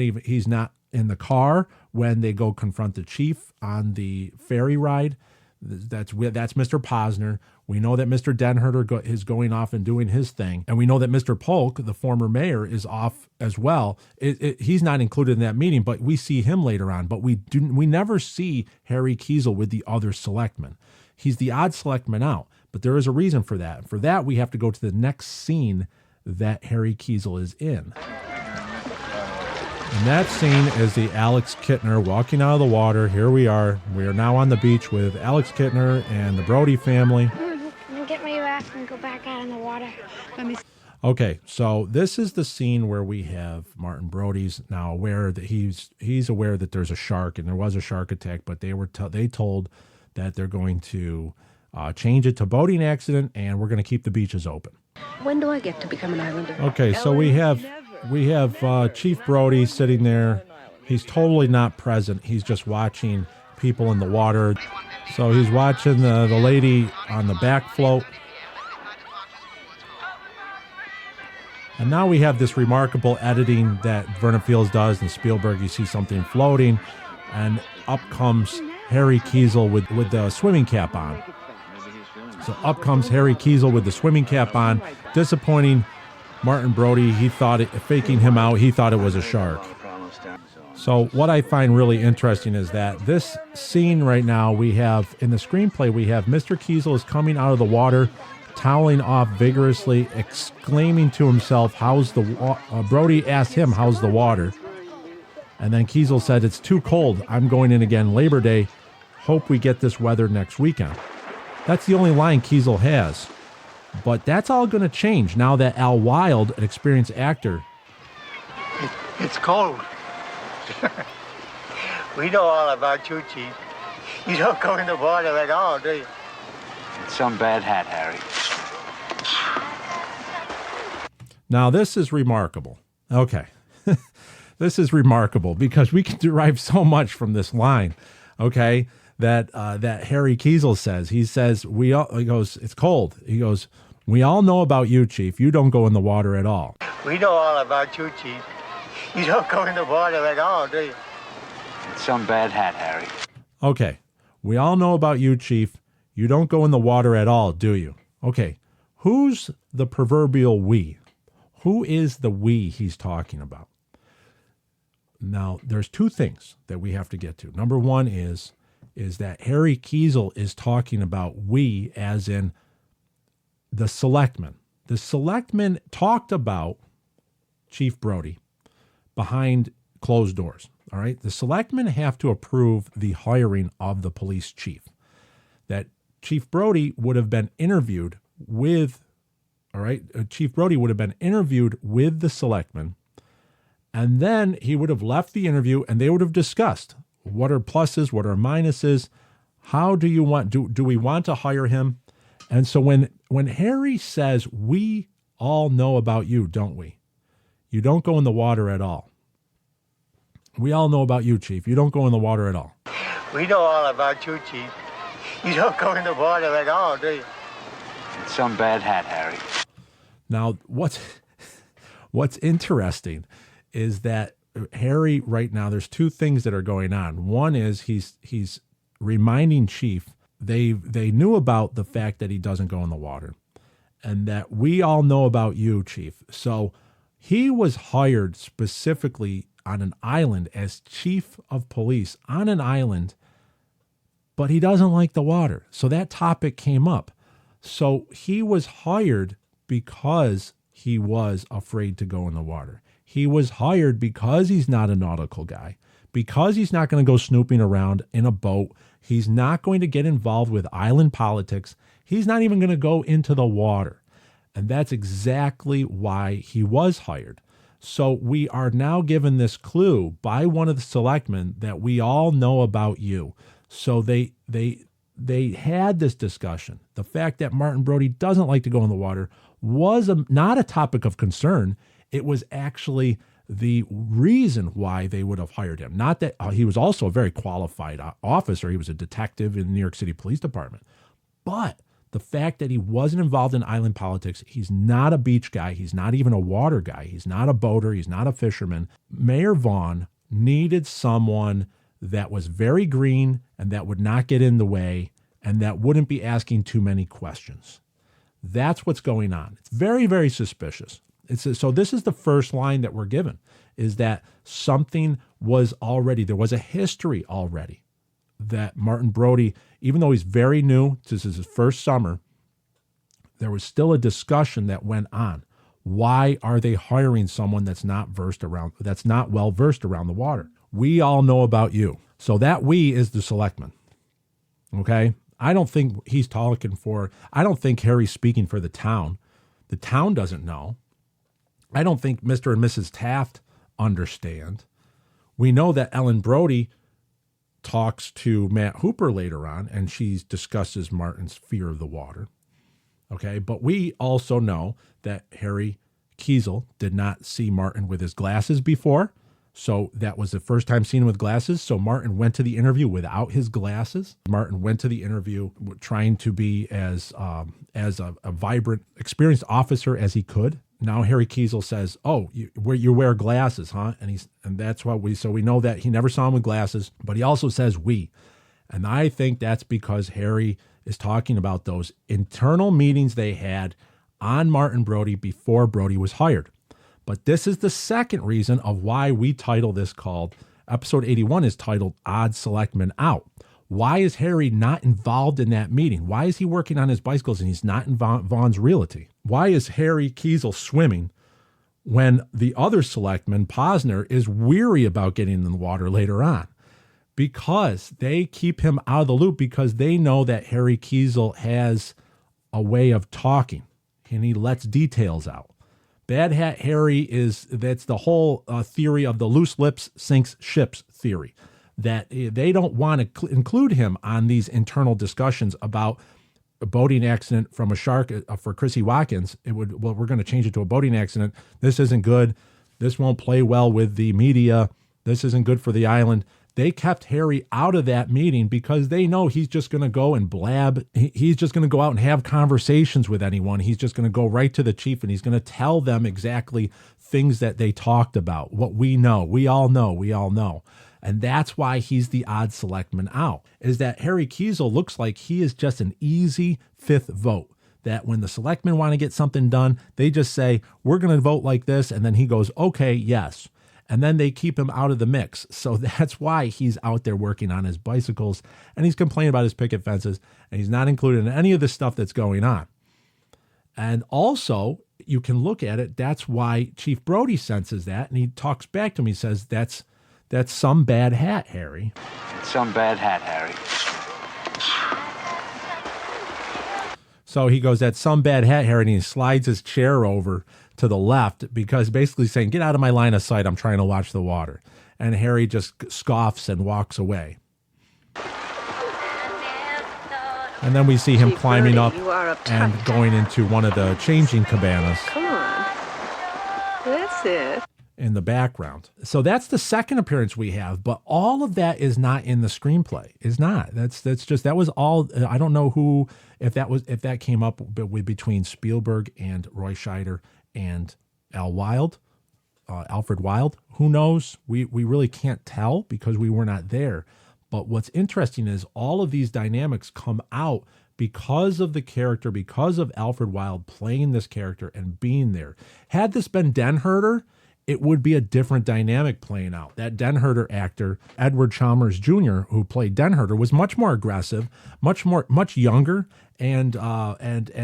in the car when they go confront the chief on the ferry ride. That's Mr. Posner. We know that Mr. Denherter is going off and doing his thing. And we know that Mr. Polk, the former mayor, is off as well. He's not included in that meeting, but we see him later on. But we never see Harry Keisel with the other selectmen. He's the odd selectman out. But there is a reason for that. For that, we have to go to the next scene that Harry Keisel is in. And that scene is the Alex Kittner walking out of the water. Here we are. We are now on the beach with Alex Kittner and the Brody family. Get my raft and go back out in the water. Okay, so this is the scene where we have Martin Brody's now aware that he's aware that there's a shark and there was a shark attack, but they told that they're going to change it to boating accident and we're going to keep the beaches open. When do I get to become an islander? Okay, so we have Chief Brody sitting there. He's totally not present. He's just watching people in the water. So he's watching the lady on the back float. And now we have this remarkable editing that Vernon Fields does and Spielberg. You see something floating, and up comes Harry Keisel with the swimming cap on. So up comes Harry Keisel with the swimming cap on, disappointing Martin Brody. He thought faking him out. He thought it was a shark. So what I find really interesting is that this scene right now we have in the screenplay, we have Mr. Keisel is coming out of the water, toweling off vigorously, exclaiming to himself, "How's the Brody asked him, "How's the water?" And then Keisel said, "It's too cold. I'm going in again Labor Day. Hope we get this weather next weekend." That's the only line Keisel has. But that's all going to change now that Al Wilde, an experienced actor. It's cold. We know all about you, Chief. You don't go in the water at all, do you? It's some bad hat, Harry. Now, this is remarkable. Okay. This is remarkable because we can derive so much from this line, okay, that Harry Keisel says. He says, he goes, "It's cold." He goes, "We all know about you, Chief. You don't go in the water at all." We know all about you, Chief. You don't go in the water at all, do you? It's some bad hat, Harry. Okay. We all know about you, Chief. You don't go in the water at all, do you? Okay. Who's the proverbial we? Who is the we he's talking about? Now, there's two things that we have to get to. Number one is that Harry Keisel is talking about we as in the Selectmen. The Selectmen talked about Chief Brody behind closed doors. All right. The Selectmen have to approve the hiring of the police chief. That Chief Brody would have been interviewed with, all right, Chief Brody would have been interviewed with the Selectmen, and then he would have left the interview and they would have discussed what are pluses, what are minuses, how do you want, do we want to hire him? And so when Harry says, "We all know about you, don't we? You don't go in the water at all. We all know about you, Chief. You don't go in the water at all." We know all about you, Chief. You don't go in the water at all, do you? It's some bad hat, Harry. Now, what's interesting is that Harry right now, there's two things that are going on. One is he's reminding Chief they knew about the fact that he doesn't go in the water, and that we all know about you, Chief. So he was hired specifically on an island as chief of police on an island, but he doesn't like the water. So that topic came up. So he was hired because he was afraid to go in the water. He was hired because he's not a nautical guy, because he's not going to go snooping around in a boat. He's not going to get involved with island politics. He's not even going to go into the water. And that's exactly why he was hired. So we are now given this clue by one of the Selectmen that we all know about you. So they had this discussion. The fact that Martin Brody doesn't like to go in the water was not a topic of concern. It was actually the reason why they would have hired him. Not that he was also a very qualified officer. He was a detective in the New York City Police Department. But the fact that he wasn't involved in island politics, he's not a beach guy. He's not even a water guy. He's not a boater. He's not a fisherman. Mayor Vaughn needed someone that was very green and that would not get in the way and that wouldn't be asking too many questions. That's what's going on. It's very, very suspicious. So this is the first line that we're given, is that something was already, there was a history already that Martin Brody, even though he's very new, this is his first summer, there was still a discussion that went on. Why are they hiring someone that's not well versed around the water? We all know about you. So that we is the Selectmen. Okay? I don't think he's talking for, I don't think Harry's speaking for the town. The town doesn't know. I don't think Mr. and Mrs. Taft understand. We know that Ellen Brody talks to Matt Hooper later on, and she discusses Martin's fear of the water. Okay, but we also know that Harry Keisel did not see Martin with his glasses before. So that was the first time seen him with glasses. So Martin went to the interview without his glasses. Martin went to the interview trying to be as a vibrant, experienced officer as he could. Now Harry Keisel says, "Oh, you wear glasses, huh?" And that's what we know that he never saw him with glasses. But he also says "we," and I think that's because Harry is talking about those internal meetings they had on Martin Brody before Brody was hired. But this is the second reason of why we title this called, episode 81 is titled Odd Selectmen Out. Why is Harry not involved in that meeting? Why is he working on his bicycles and he's not in Vaughn's realty? Why is Harry Keisel swimming when the other selectman, Posner, is weary about getting in the water later on? Because they keep him out of the loop because they know that Harry Keisel has a way of talking and he lets details out. Bad Hat Harry that's the whole theory of the loose lips sinks ships theory, that they don't want to include him on these internal discussions about a boating accident from a shark for Chrissy Watkins. We're going to change it to a boating accident. This isn't good. This won't play well with the media. This isn't good for the island. They kept Harry out of that meeting because they know he's just going to go and blab. He's just going to go out and have conversations with anyone. He's just going to go right to the chief and he's going to tell them exactly things that they talked about, what we know. We all know. And that's why he's the odd selectman out, is that Harry Keisel looks like he is just an easy fifth vote. That when the selectmen want to get something done, they just say, we're going to vote like this. And then he goes, okay, yes. And then they keep him out of the mix. So that's why he's out there working on his bicycles and he's complaining about his picket fences and he's not included in any of the stuff that's going on. And also, you can look at it, that's why Chief Brody senses that, and he talks back to him. He says, that's some bad hat, Harry. It's some bad hat, Harry. So he goes, that's some bad hat, Harry, and he slides his chair over to the left because basically saying, get out of my line of sight, I'm trying to watch the water. And Harry just scoffs and walks away. And then we see him Chief climbing Brody, up and going into one of the changing cabanas. Come on. That's it. In the background. So that's the second appearance we have, but all of that is not in the screenplay. Is not. That was all. I don't know if that came up between Spielberg and Roy Scheider and Alfred Wilde. Who knows? We really can't tell because we were not there. But what's interesting is all of these dynamics come out because of the character, because of Alfred Wilde playing this character and being there. Had this been Den Herder, it would be a different dynamic playing out. That Den Herder actor, Edward Chalmers Jr., who played Den Herder, was much more aggressive, much younger, and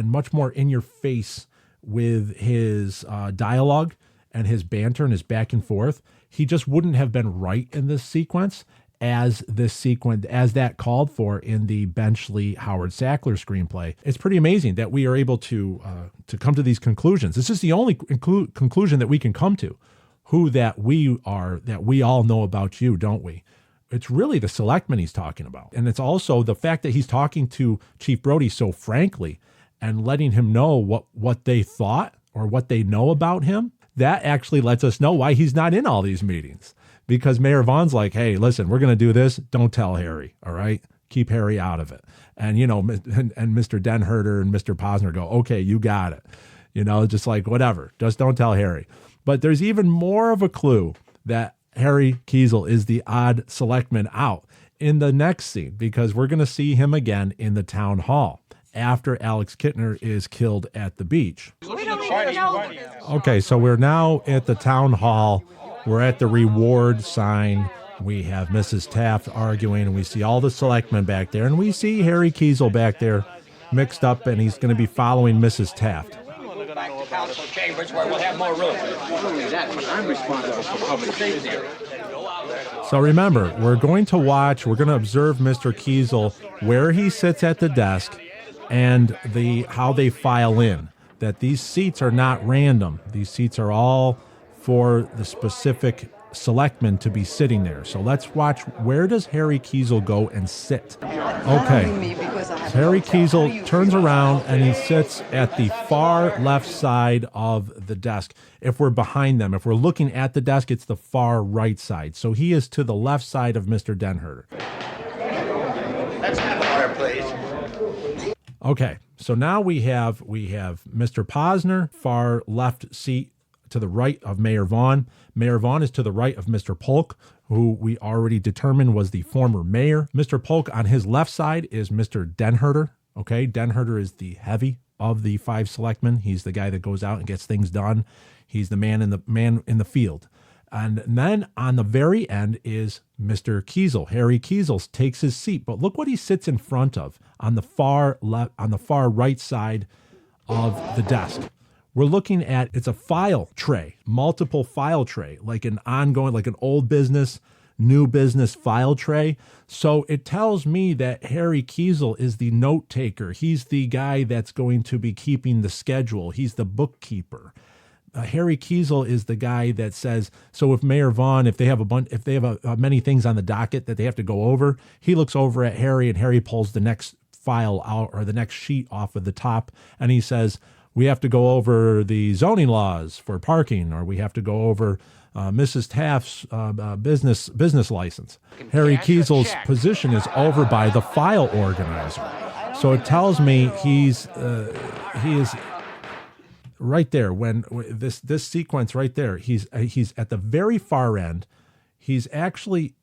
much more in your face with his dialogue and his banter and his back and forth. He just wouldn't have been right in this sequence as that called for in the Benchley Howard Sackler screenplay. It's pretty amazing that we are able to come to these conclusions. This is the only conclusion that we can come to. Who that we are, that we all know about you, don't we? It's really the selectmen he's talking about. And it's also the fact that he's talking to Chief Brody so frankly and letting him know what they thought or what they know about him. That actually lets us know why he's not in all these meetings. Because Mayor Vaughn's like, hey, listen, we're going to do this. Don't tell Harry, all right? Keep Harry out of it. And, and Mr. Den Herder and Mr. Posner go, okay, you got it. Just like, whatever. Just don't tell Harry. But there's even more of a clue that Harry Keisel is the odd selectman out in the next scene, because we're going to see him again in the town hall after Alex Kittner is killed at the beach. We don't even know. Okay, so we're now at the town hall. We're at the reward sign. We have Mrs. Taft arguing, and we see all the selectmen back there, and we see Harry Keisel back there mixed up, and he's going to be following Mrs. Taft. Back to council chambers where we'll have more room. I'm responsible for public safety. So remember, we're going to observe Mr. Keisel where he sits at the desk and how they file in. that these seats are not random. These seats are all for the specific selectman to be sitting there. So let's watch, where does Harry Keisel go and sit? Okay. Harry Keisel turns around and he sits at the far left side of the desk. If we're behind them, if we're looking at the desk, it's the far right side. So he is to the left side of Mr. Denherter. Let's have water, please. Okay, so now we have Mr. Posner, far left seat to the right of Mayor Vaughn. Mayor Vaughn is to the right of Mr. Polk, who we already determined was the former mayor. Mr. Polk on his left side is Mr. Denherter. Okay, Denherter is the heavy of the 5 selectmen. He's the guy that goes out and gets things done. He's the man in the field. And then on the very end is Mr. Keisel. Harry Keisel takes his seat, but look what he sits in front of on the far right side of the desk. We're looking at, it's a file tray, multiple file tray, like an ongoing, like an old business, new business file tray. So it tells me that Harry Keisel is the note taker. He's the guy that's going to be keeping the schedule. He's the bookkeeper. Harry Keisel is the guy that says, so if Mayor Vaughn, if they have many things on the docket that they have to go over, he looks over at Harry and Harry pulls the next file out or the next sheet off of the top and he says, we have to go over the zoning laws for parking, or we have to go over Mrs. Taft's business license. Harry Keisel's position is over by the file organizer. So it tells me he is right there when this sequence right there. He's at the very far end. He's actually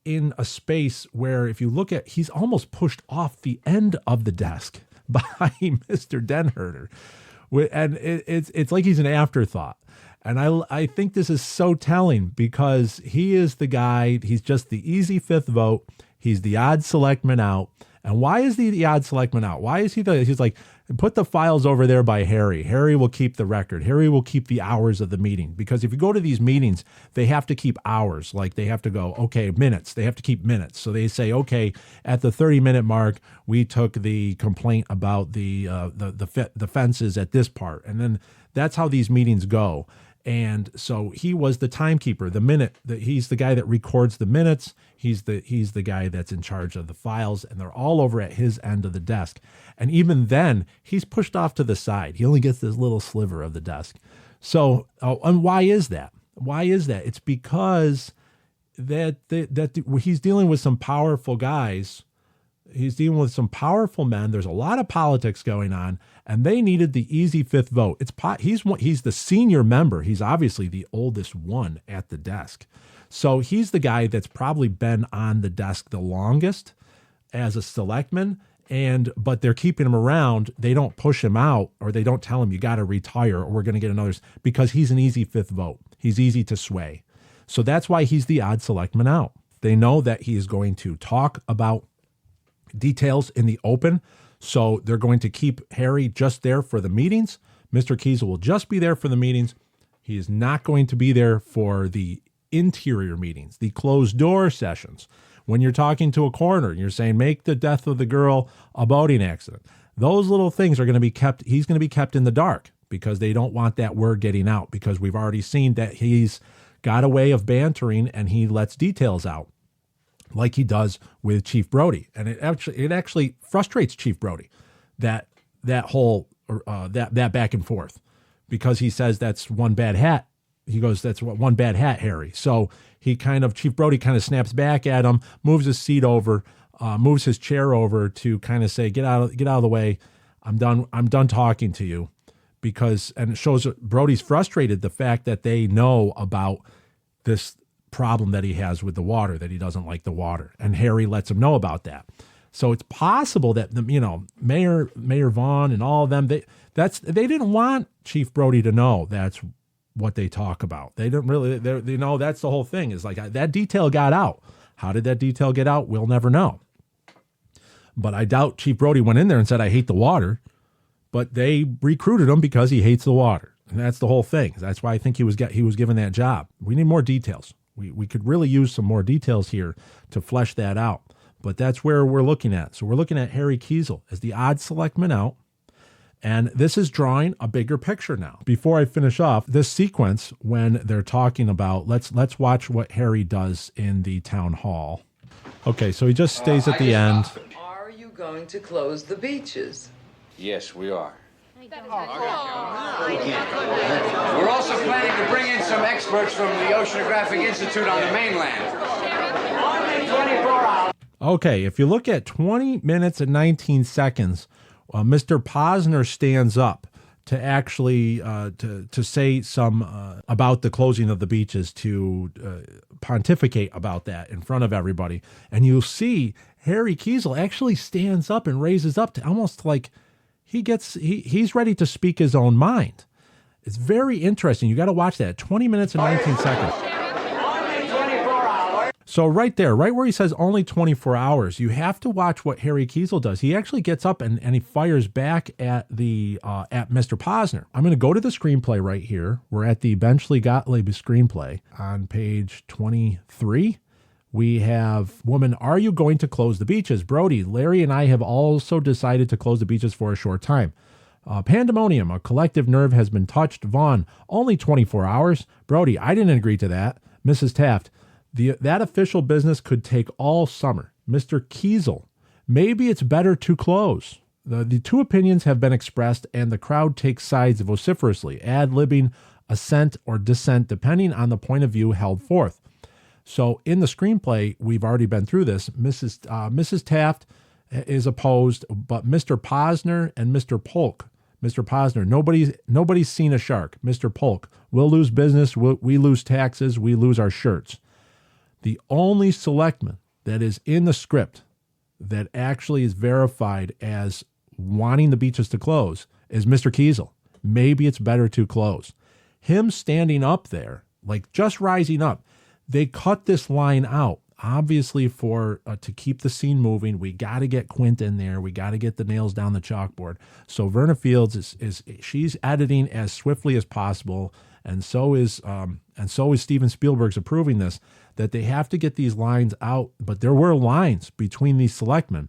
in a space where, if you look at, he's almost pushed off the end of the desk by Mr. Denherter. And it's like he's an afterthought. And I think this is so telling because he is the guy, he's just the easy 5th vote. He's the odd selectman out. And why is he the odd selectman out? Why is he's like, put the files over there by Harry. Harry will keep the record. Harry will keep the hours of the meeting. Because if you go to these meetings, they have to keep hours. Like they have to go, okay, minutes. They have to keep minutes. So they say, okay, at the 30-minute mark, we took the complaint about the fences at this part. And then that's how these meetings go. And so he was the timekeeper, he's the guy that records the minutes. He's the guy that's in charge of the files, and they're all over at his end of the desk. And even then, he's pushed off to the side. He only gets this little sliver of the desk. So, and why is that? Why is that? It's because that he's dealing with some powerful guys. He's dealing with some powerful men. There's a lot of politics going on, and they needed the easy 5th vote. He's the senior member. He's obviously the oldest one at the desk. So he's the guy that's probably been on the desk the longest as a selectman, but they're keeping him around. They don't push him out, or they don't tell him you got to retire or we're going to get another, because he's an easy 5th vote. He's easy to sway. So that's why he's the odd selectman out. They know that he is going to talk about details in the open. So they're going to keep Harry just there for the meetings. Mr. Keisel will just be there for the meetings. He is not going to be there for the interior meetings, the closed door sessions. When you're talking to a coroner and you're saying, make the death of the girl a boating accident. Those little things are going to be kept. He's going to be kept in the dark because they don't want that word getting out, because we've already seen that he's got a way of bantering and he lets details out, like he does with Chief Brody. And it actually frustrates Chief Brody, that whole back and forth, because he says that's one bad hat. He goes, that's one bad hat, Harry. So Chief Brody kind of snaps back at him, moves his seat over, moves his chair over to kind of say, get out of the way. I'm done talking to you, and it shows Brody's frustrated the fact that they know about this problem that he has with the water, that he doesn't like the water, and Harry lets him know about that. So it's possible that Mayor Vaughn and all of them, they didn't want Chief Brody to know that's what they talk about. They didn't really, that's the whole thing, is like that detail got out. How did that detail get out? We'll never know. But I doubt Chief Brody went in there and said, I hate the water, but they recruited him because he hates the water. And that's the whole thing. That's why I think he was given that job. We need more details. We could really use some more details here to flesh that out. But that's where we're looking at. So we're looking at Harry Keisel as the odd selectman out. And this is drawing a bigger picture now. Before I finish off, this sequence when they're talking about, let's watch what Harry does in the town hall. Okay, so he just stays at the end. Are you going to close the beaches? Yes, we are. We're also planning to bring in some experts from the Oceanographic Institute on the mainland. Only 24 hours. Okay, if you look at 20 minutes and 19 seconds, Mr. Posner stands up to actually to say some about the closing of the beaches, to pontificate about that in front of everybody. And you'll see Harry Keisel actually stands up and raises up to almost like he's ready to speak his own mind. It's very interesting. You got to watch that. 20 minutes and 19 seconds. So right there, right where he says only 24 hours, you have to watch what Harry Keisel does. He actually gets up and he fires back at at Mr. Posner. I'm going to go to the screenplay right here. We're at the Benchley Gottlieb screenplay on page 23. We have, woman, are you going to close the beaches? Brody, Larry and I have also decided to close the beaches for a short time. Pandemonium, a collective nerve has been touched. Vaughn, only 24 hours. Brody, I didn't agree to that. Mrs. Taft, that official business could take all summer. Mr. Keisel, maybe it's better to close. The two opinions have been expressed, and the crowd takes sides vociferously, ad-libbing assent or dissent, depending on the point of view held forth. So in the screenplay, we've already been through this. Mrs. Taft is opposed, but Mr. Posner and Mr. Polk, Mr. Posner, nobody's seen a shark. Mr. Polk, we'll lose business, we lose taxes, we lose our shirts. The only selectman that is in the script that actually is verified as wanting the beaches to close is Mr. Keisel. Maybe it's better to close. Him standing up there, like just rising up, they cut this line out, obviously for to keep the scene moving. We got to get Quint in there. We got to get the nails down the chalkboard. So Verna Fields she's editing as swiftly as possible, and so is Steven Spielberg's approving this, that they have to get these lines out. But there were lines between these selectmen,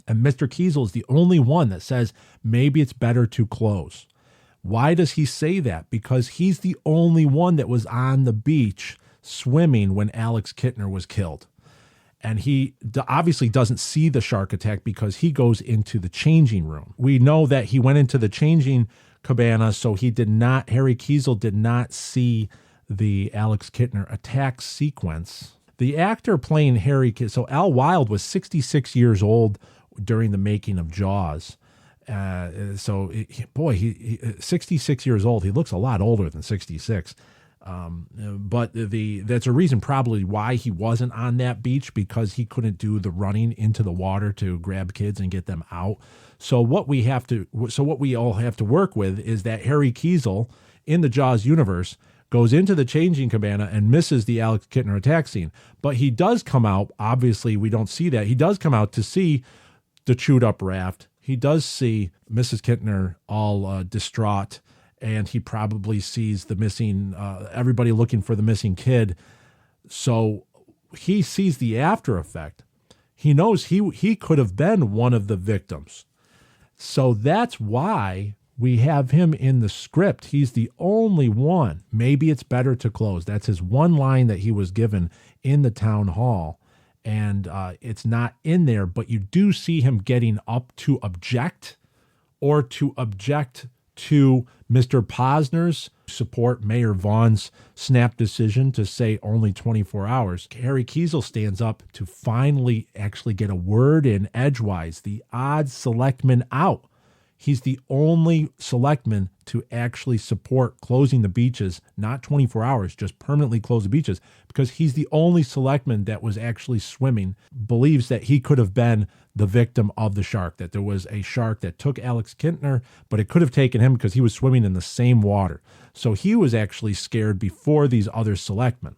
and Mr. Keisel is the only one that says maybe it's better to close. Why does he say that? Because he's the only one that was on the beach swimming when Alex Kittner was killed. And he obviously doesn't see the shark attack because he goes into the changing room. We know that he went into the changing cabana, so Harry Keisel did not see the Alex Kittner attack sequence. The actor playing Harry Keisel, so Al Wilde was 66 years old during the making of Jaws. He's 66 years old. He looks a lot older than 66. But that's a reason probably why he wasn't on that beach, because he couldn't do the running into the water to grab kids and get them out. So what we all have to work with is that Harry Keisel in the Jaws universe goes into the changing cabana and misses the Alex Kittner attack scene. But he does come out, obviously we don't see that. He does come out to see the chewed up raft. He does see Mrs. Kittner all distraught, and he probably sees the missing, everybody looking for the missing kid. So he sees the after effect. He knows he could have been one of the victims. So that's why we have him in the script. He's the only one. Maybe it's better to close. That's his one line that he was given in the town hall. And it's not in there, but you do see him getting up to object, or to object to Mr. Posner's support Mayor Vaughn's snap decision to say only 24 hours. Harry Keisel stands up to finally actually get a word in edgewise. The odd selectman out. He's the only selectman to actually support closing the beaches, not 24 hours, just permanently close the beaches, because he's the only selectman that was actually swimming, believes that he could have been the victim of the shark, that there was a shark that took Alex Kittner, but it could have taken him because he was swimming in the same water. So he was actually scared before these other selectmen.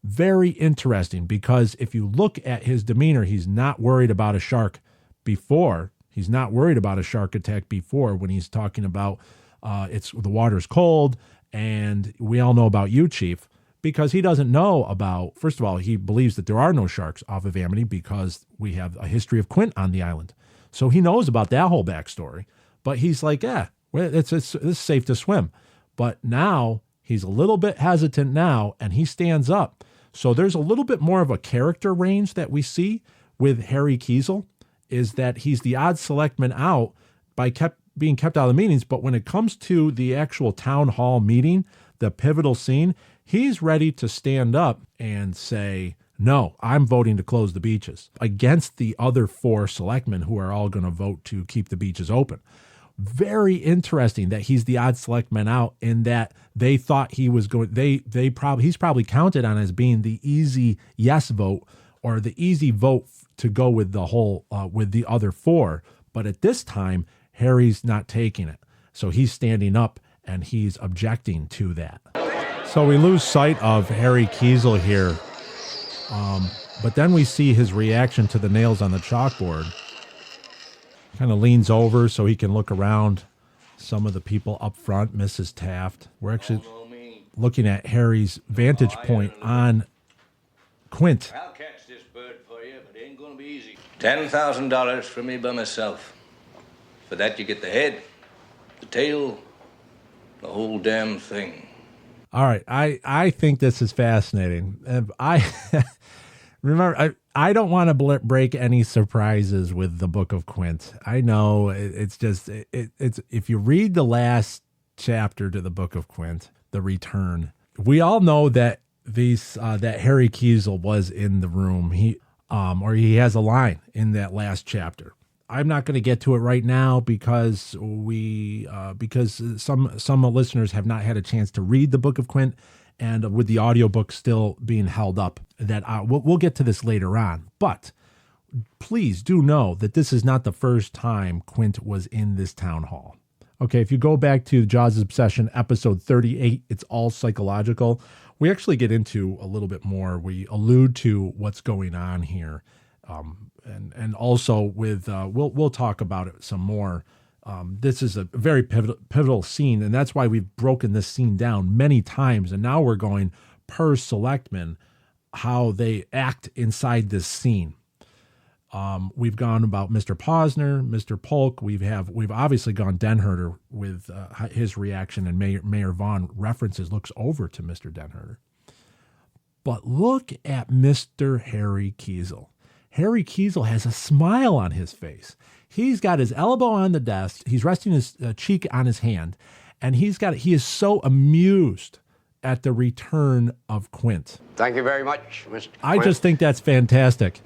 Very interesting, because if you look at his demeanor, he's not worried about a shark before. He's not worried about a shark attack before, when he's talking about the water's cold, and we all know about you, Chief, because he doesn't know about, first of all, he believes that there are no sharks off of Amity because we have a history of Quint on the island. So he knows about that whole backstory. But he's like, it's safe to swim. But now he's a little bit hesitant now, and he stands up. So there's a little bit more of a character range that we see with Harry Keisel, is that he's the odd selectman out by being kept out of the meetings. But when it comes to the actual town hall meeting, the pivotal scene, he's ready to stand up and say, no, I'm voting to close the beaches against the other 4 selectmen who are all going to vote to keep the beaches open. Very interesting that he's the odd selectman out, in that they thought he was going, he's probably counted on as being the easy yes vote, or the easy vote to go with the whole, with the other 4. But at this time, Harry's not taking it. So he's standing up and he's objecting to that. So we lose sight of Harry Keisel here. But then we see his reaction to the nails on the chalkboard. Kind of leans over so he can look around some of the people up front, Mrs. Taft. We're actually looking at Harry's vantage point on Quint. I'll catch this bird for you, but it ain't gonna be easy. $10,000 for me by myself. For that you get the head, the tail, the whole damn thing. All right, I think this is fascinating. Remember, I don't want to break any surprises with the Book of Quint. I know it's just it's if you read the last chapter to the Book of Quint, The Return, we all know that that Harry Keisel was in the room. He has a line in that last chapter. I'm not going to get to it right now because some listeners have not had a chance to read the Book of Quint, and with the audiobook still being held up, that we'll get to this later on. But please do know that this is not the first time Quint was in this town hall. Okay, if you go back to Jaws' Obsession, episode 38, It's All Psychological, we actually get into a little bit more. We allude to what's going on here. And also with, we'll talk about it some more. This is a very pivotal scene, and that's why we've broken this scene down many times. And now we're going per selectman, how they act inside this scene. We've gone about Mr. Posner, Mr. Polk. We've obviously gone Denherter with his reaction, and Mayor Vaughn looks over to Mr. Denherter. But look at Mr. Harry Keisel. Harry Keisel has a smile on his face. He's got his elbow on the desk. He's resting his cheek on his hand, and he is so amused at the return of Quint. Thank you very much, Mr. I just think that's fantastic.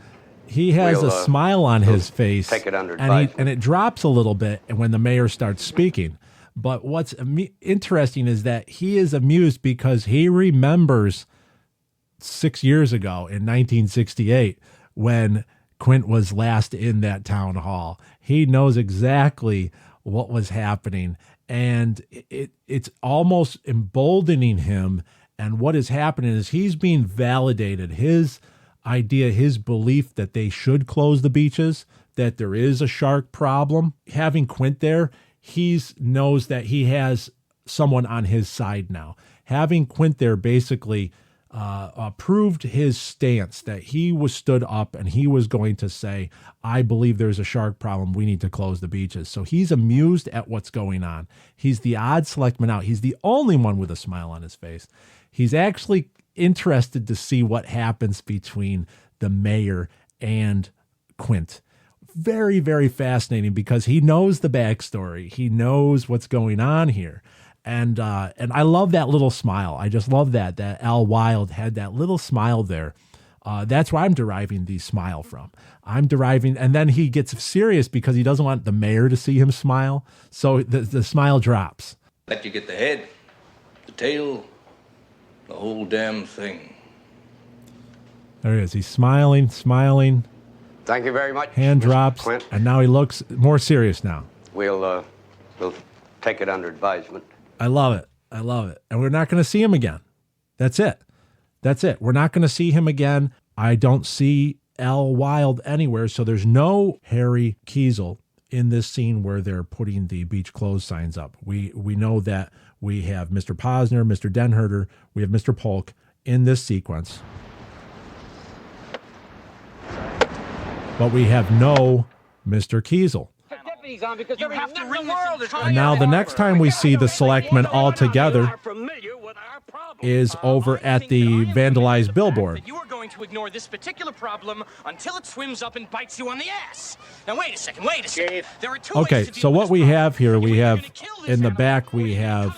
He has a smile on his face, take it under advisement. and it drops a little bit when the mayor starts speaking. But what's interesting is that he is amused because he remembers 6 years ago in 1968 when Quint was last in that town hall. He knows exactly what was happening, and it's almost emboldening him. And what is happening is he's being validated. His idea, his belief that they should close the beaches, that there is a shark problem. Having Quint there, he knows that he has someone on his side now. Having Quint there basically proved his stance, that he was stood up and he was going to say, I believe there's a shark problem. We need to close the beaches. So he's amused at what's going on. He's the odd selectman out. He's the only one with a smile on his face. He's actually interested to see what happens between the mayor and Quint. Very, very fascinating because he knows the backstory. He knows what's going on here. And I love that little smile. I just love that Al Wilde had that little smile there. That's where I'm deriving the smile from. And then he gets serious because he doesn't want the mayor to see him smile. So the smile drops. Let you get the head, the tail, the whole damn thing. There he is. He's smiling. Thank you very much, Hand Mr. drops, Quint. and now he looks more serious now. We'll take it under advisement. I love it. And we're not going to see him again. That's it. We're not going to see him again. I don't see Al Wilde anywhere, so there's no Harry Keisel in this scene where they're putting the beach closed signs up. We know that we have Mr. Posner, Mr. Denherter, we have Mr. Polk in this sequence. But we have no Mr. Keisel. parties on because you have to ring the world is And now the next time we see the Selectmen all together is over at the vandalized billboard. You are going to ignore this particular problem until it swims up and bites you on the ass. Now wait a second. There are two Okay, ways to deal so with what this we problem. have here, we have in the back, we have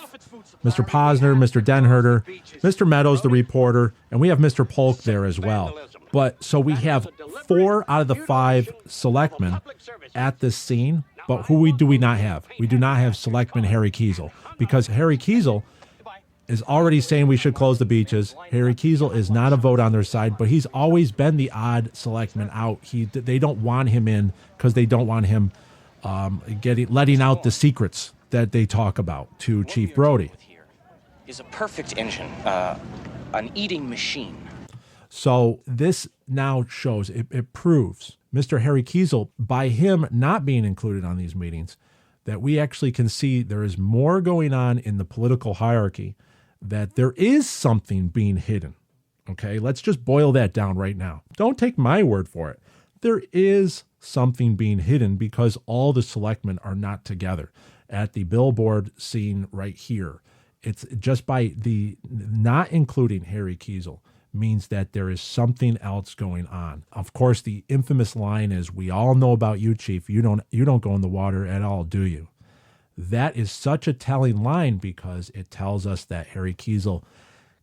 Mr. Posner, Mr. Denherter, Mr. Meadows, the reporter, and we have Mr. Polk there as well. But so we have 4 out of the 5 selectmen at this scene, but who do we not have? We do not have Selectman Harry Keisel, because Harry Keisel is already saying we should close the beaches. Harry Keisel is not a vote on their side, but he's always been the odd selectman out. They don't want him in because they don't want him letting out the secrets that they talk about to Chief Brody. Is a perfect engine, an eating machine. So this now shows, it proves, Mr. Harry Keisel, by him not being included on these meetings, that we actually can see there is more going on in the political hierarchy, that there is something being hidden. Okay, let's just boil that down right now. Don't take my word for it. There is something being hidden because all the selectmen are not together at the billboard scene right here. It's just by the not including Harry Keisel means that there is something else going on. Of course, the infamous line is, "We all know about you, Chief. You don't go in the water at all, do you?" That is such a telling line because it tells us that Harry Keisel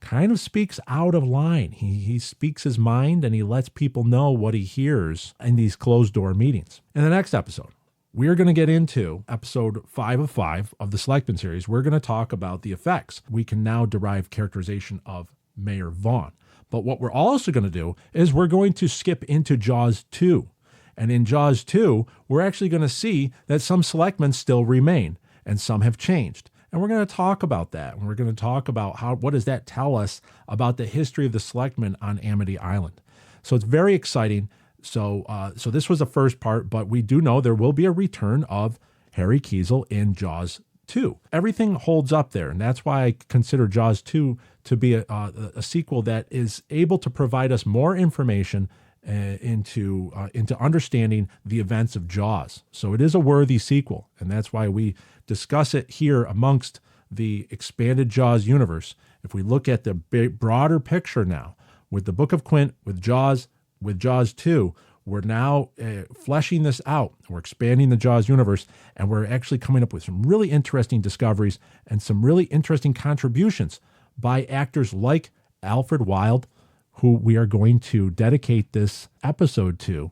kind of speaks out of line. He speaks his mind and he lets people know what he hears in these closed-door meetings. In the next episode, we're going to get into episode 5 of 5 of the Selectmen series. We're going to talk about the effects. We can now derive characterization of Mayor Vaughn. But what we're also going to do is we're going to skip into Jaws 2. And in Jaws 2, we're actually going to see that some selectmen still remain and some have changed. And we're going to talk about that. And we're going to talk about what does that tell us about the history of the selectmen on Amity Island. So it's very exciting. So this was the first part, but we do know there will be a return of Harry Keisel in Jaws 2. Everything holds up there, and that's why I consider Jaws 2 to be a sequel that is able to provide us more information into understanding the events of Jaws. So it is a worthy sequel, and that's why we discuss it here amongst the expanded Jaws universe. If we look at the broader picture now, with the Book of Quint, with Jaws 2, we're now fleshing this out. We're expanding the Jaws universe, and we're actually coming up with some really interesting discoveries and some really interesting contributions by actors like Alfred Wilde, who we are going to dedicate this episode to,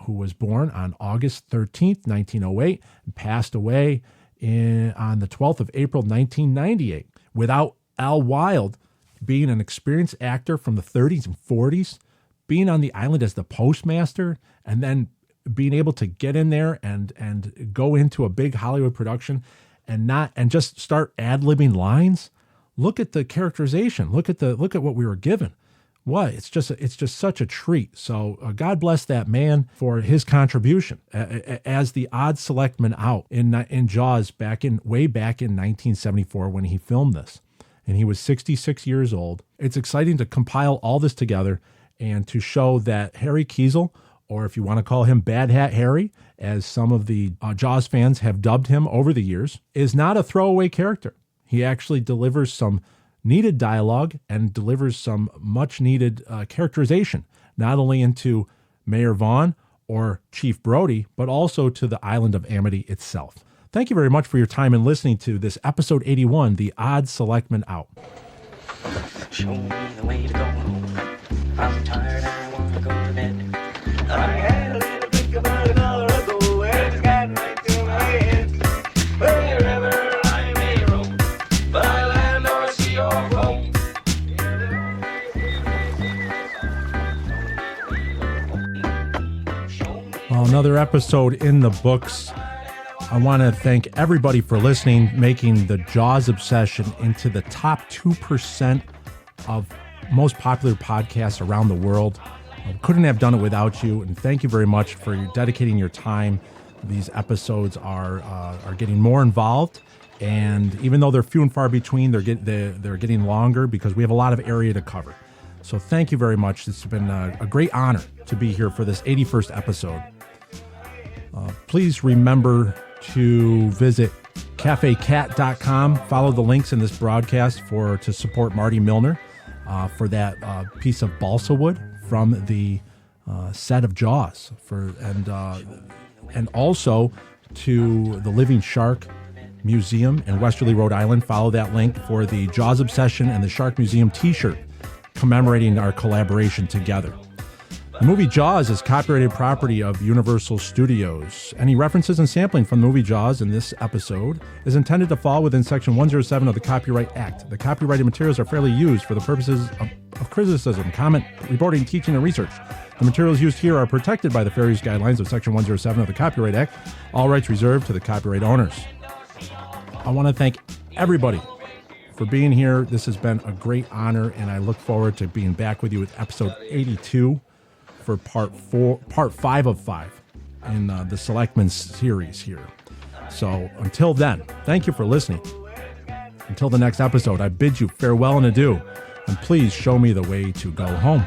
who was born on August 13th, 1908, and passed away on the 12th of April, 1998. Without Al Wilde being an experienced actor from the 30s and 40s, being on the island as the postmaster, and then being able to get in there and go into a big Hollywood production and just start ad-libbing lines. Look at the characterization. Look at what we were given. What? It's just such a treat. So God bless that man for his contribution as the odd selectman out in Jaws way back in 1974 when he filmed this, and he was 66 years old. It's exciting to compile all this together and to show that Harry Keisel, or if you want to call him Bad Hat Harry, as some of the Jaws fans have dubbed him over the years, is not a throwaway character. He actually delivers some needed dialogue and delivers some much needed characterization, not only into Mayor Vaughn or Chief Brody, but also to the island of Amity itself. Thank you very much for your time in listening to this episode 81, The Odd Selectman Out. Show me the way to go home. I'm tired, I want to go to bed. I had a little think about an hour ago, and it's gotten right to my head. Wherever I may roam, by land or sea or foam. Well, another episode in the books. I want to thank everybody for listening, making the Jaws Obsession into the top 2% of most popular podcasts around the world. Couldn't have done it without you, and thank you very much for dedicating your time. These episodes are getting more involved, and even though they're few and far between, they're getting longer because we have a lot of area to cover. So thank you very much. It's been a great honor to be here for this 81st episode. Please remember to visit cafecat.com. Follow the links in this broadcast to support Marty Milner for that piece of balsa wood from the set of Jaws, and also to the Living Shark Museum in Westerly, Rhode Island. Follow that link for the Jaws Obsession and the Shark Museum t-shirt commemorating our collaboration together. The movie Jaws is copyrighted property of Universal Studios. Any references and sampling from the movie Jaws in this episode is intended to fall within Section 107 of the Copyright Act. The copyrighted materials are fairly used for the purposes of criticism, comment, reporting, teaching, and research. The materials used here are protected by the fair use guidelines of Section 107 of the Copyright Act. All rights reserved to the copyright owners. I want to thank everybody for being here. This has been a great honor, and I look forward to being back with you with episode 82 for part 5 of 5 in the Selectmen series here. So until then, thank you for listening. Until the next episode, I bid you farewell and adieu, and please show me the way to go home.